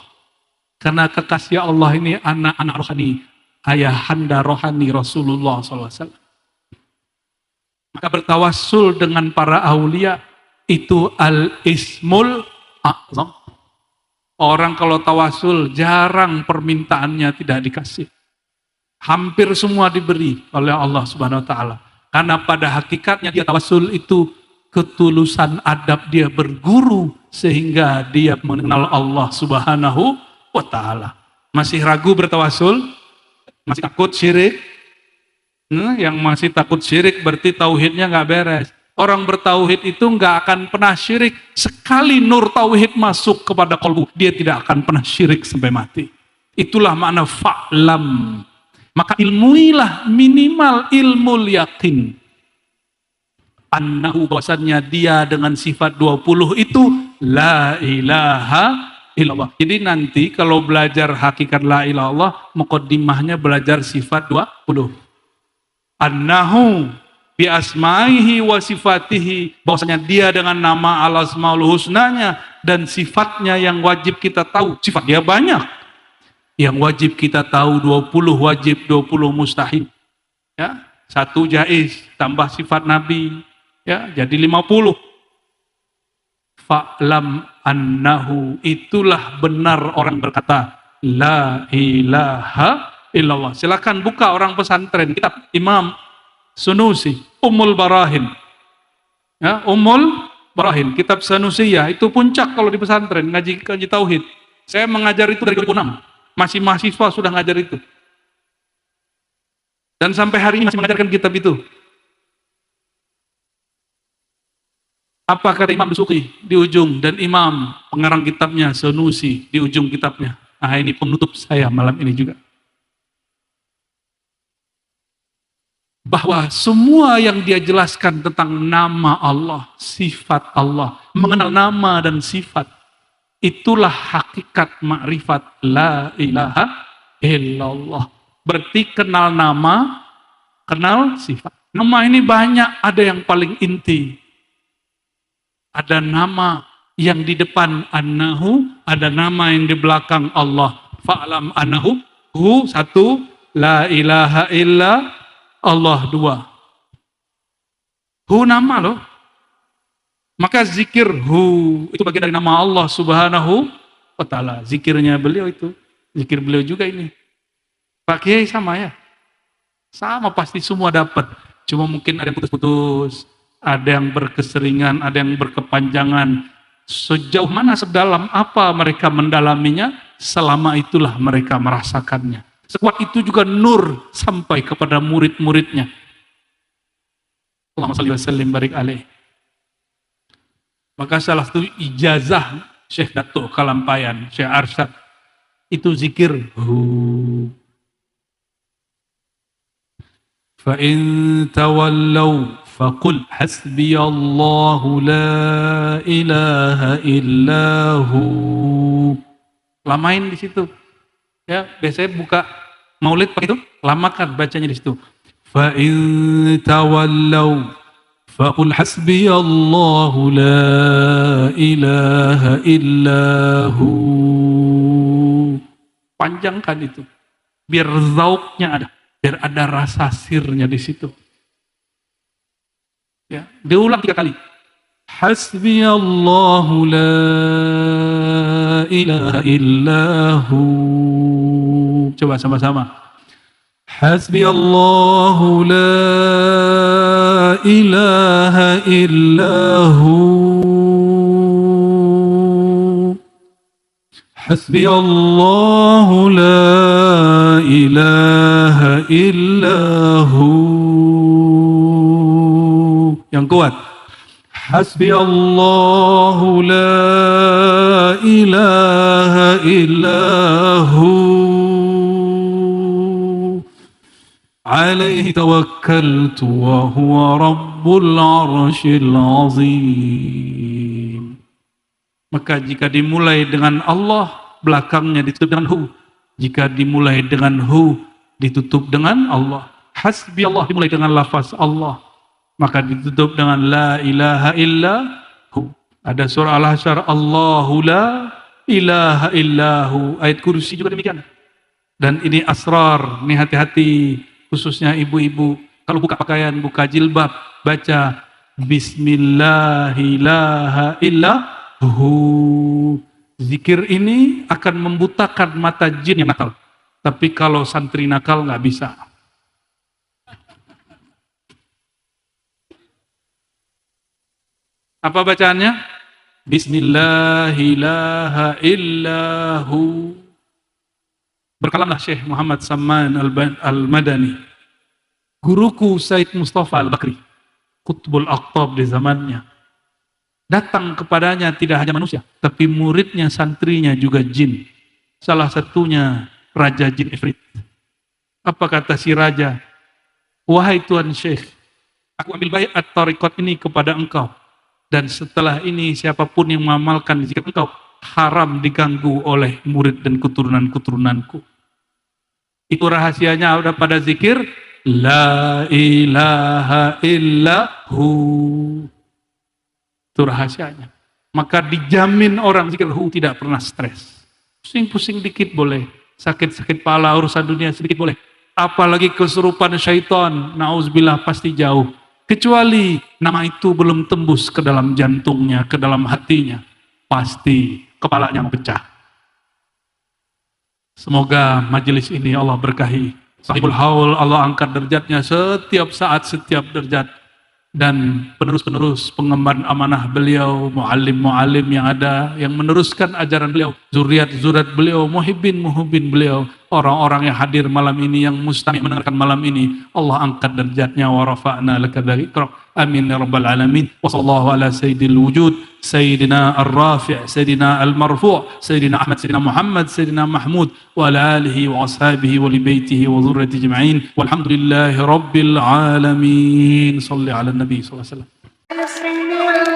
Karena kekasih Allah ini anak-anak rohani, ayahanda rohani Rasulullah SAW. Maka bertawassul dengan para aulia itu al-ismul a'zam. Orang kalau tawassul jarang permintaannya tidak dikasih. Hampir semua diberi oleh Allah Subhanahu wa taala. Karena pada hakikatnya dia tawassul itu ketulusan adab dia berguru sehingga dia mengenal Allah Subhanahu wa taala. Masih ragu bertawassul? Masih takut syirik? Yang masih takut syirik berarti tauhidnya nggak beres. Orang bertauhid itu nggak akan pernah syirik. Sekali nur tauhid masuk kepada kalbu, dia tidak akan pernah syirik sampai mati. Itulah makna fa'lam. Maka ilmuilah minimal ilmu yakin. Annahu, bahwasannya dia dengan sifat 20 itu la ilaha illallah. Jadi nanti kalau belajar hakikat la ilaha illallah, muqaddimahnya belajar sifat 20. Annahu bi asma'ihi wa sifatihi, bahwasanya dia dengan nama al-asmaul husnanya dan sifatnya yang wajib kita tahu. Sifat dia banyak. Yang wajib kita tahu 20 wajib, 20 mustahil. Ya, 1 jaiz tambah sifat nabi, ya, jadi 50. Fa'lam annahu, itulah benar orang berkata la ilaha illallah. Silakan buka orang pesantren kitab Imam Sunusi, Ummul Barahin. Ya, Ummul Barahin, kitab Sanusiyah itu puncak kalau di pesantren ngaji tauhid. Saya mengajar itu dari 2006. Masih mahasiswa sudah ngajar itu. Dan sampai hari ini masih mengajarkan kitab itu. Apa kata Imam Dusuki di ujung, dan Imam pengarang kitabnya Sunusi di ujung kitabnya. Nah, ini penutup saya malam ini juga. Bahwa semua yang dia jelaskan tentang nama Allah, sifat Allah, mengenal nama dan sifat, itulah hakikat makrifat la ilaha illallah. Berarti kenal nama, kenal sifat. Nama ini banyak, ada yang paling inti. Ada nama yang di depan annahu, ada nama yang di belakang Allah. Fa'lam annahu, hu 1, la ilaha illa Allah 2. Hu nama loh. Maka zikir hu itu bagian dari nama Allah Subhanahu wa taala. Zikirnya beliau itu, zikir beliau juga ini. Pak Kiai sama ya? Sama, pasti semua dapat. Cuma mungkin ada yang putus-putus, ada yang berkeseringan, ada yang berkepanjangan. Sejauh mana, sedalam apa mereka mendalaminya, selama itulah mereka merasakannya. Sekuat itu juga nur sampai kepada murid-muridnya. Allahumma shalli wa sallim barik alaih. Maka salah satu ijazah Syekh Datuk Kalampayan, Syekh Arsyad, itu zikir hu. Fa in tawallaw faqul hasbiyallahu la ilaha illahu. Lamain di situ. Ya, biasanya buka maulid pakai itu, lamakan bacanya di situ. Fa in tawallaw faqul hasbiyallahu la ilaha illahu. Panjangkan itu. Biar zauknya ada, biar ada rasa sirnya di situ. Ya, diulang 3 kali. Hasbiyallahu la ilaha illahu. Coba sama-sama. Hasbiyallahu la إله إلا هو حسبي الله لا إله إلا هو. Yang kuat. Hasbi Allah la ilaha illahu alaihi tawakkaltu wa huwa rabbul arshil azim. Maka jika dimulai dengan Allah, belakangnya ditutup dengan hu. Jika dimulai dengan hu, ditutup dengan Allah. Hasbi Allah dimulai dengan lafaz Allah, maka ditutup dengan la ilaha illahu. Ada surah Al-Hasyr, Allahu la ilaha illahu. Ayat kursi juga demikian. Dan ini asrar, ini hati-hati, khususnya ibu-ibu. Kalau buka pakaian, buka jilbab, baca Bismillahirrahmanirrahim. Zikir ini akan membutakan mata jin yang nakal. Tapi kalau santri nakal nggak bisa. Apa bacaannya? Bismillahirrahmanirrahim. Berkalamlah Syekh Muhammad Samman Al-Madani. Guruku Said Mustafa Al-Bakri, Qutbul Aqtab di zamannya. Datang kepadanya tidak hanya manusia, tapi muridnya, santrinya juga jin. Salah satunya Raja Jin Ifrit. Apa kata si raja? Wahai Tuan Syekh, aku ambil baiat tariqat ini kepada engkau. Dan setelah ini siapapun yang mengamalkan zikir engkau, haram diganggu oleh murid dan keturunan-keturunanku. Itu rahasianya ada pada zikir la ilaha illahu. Itu rahasianya. Maka dijamin orang zikir hu tidak pernah stres. Pusing-pusing dikit boleh, sakit-sakit kepala urusan dunia sedikit boleh. Apalagi kesurupan syaitan, na'udzubillah, pasti jauh. Kecuali nama itu belum tembus ke dalam jantungnya, ke dalam hatinya, pasti kepalanya pecah. Semoga majelis ini Allah berkahi. Sahibul Haul, Allah angkat derajatnya setiap saat, setiap derajat. Dan penerus-penerus pengemban amanah beliau, muallim-muallim yang ada, yang meneruskan ajaran beliau, zuriat-zuriat beliau, muhibbin beliau, orang-orang yang hadir malam ini, yang mustami mendengarkan malam ini, Allah angkat derajatnya, wa rafa'na laka dzikrak. Amin ya rabbal alamin. Wa sallallahu ala sayyidil wujud, sayyidina ar-rafi', sayyidina al-marfu', sayyidina Ahmad, sayyidina Muhammad, sayyidina Mahmud, wa ala alihi wa ashabihi wa li baitihi wa dhurriyyati ajma'in. Walhamdulillahi rabbil alamin. Shalli ala nabi sallallahu alaihi wasallam.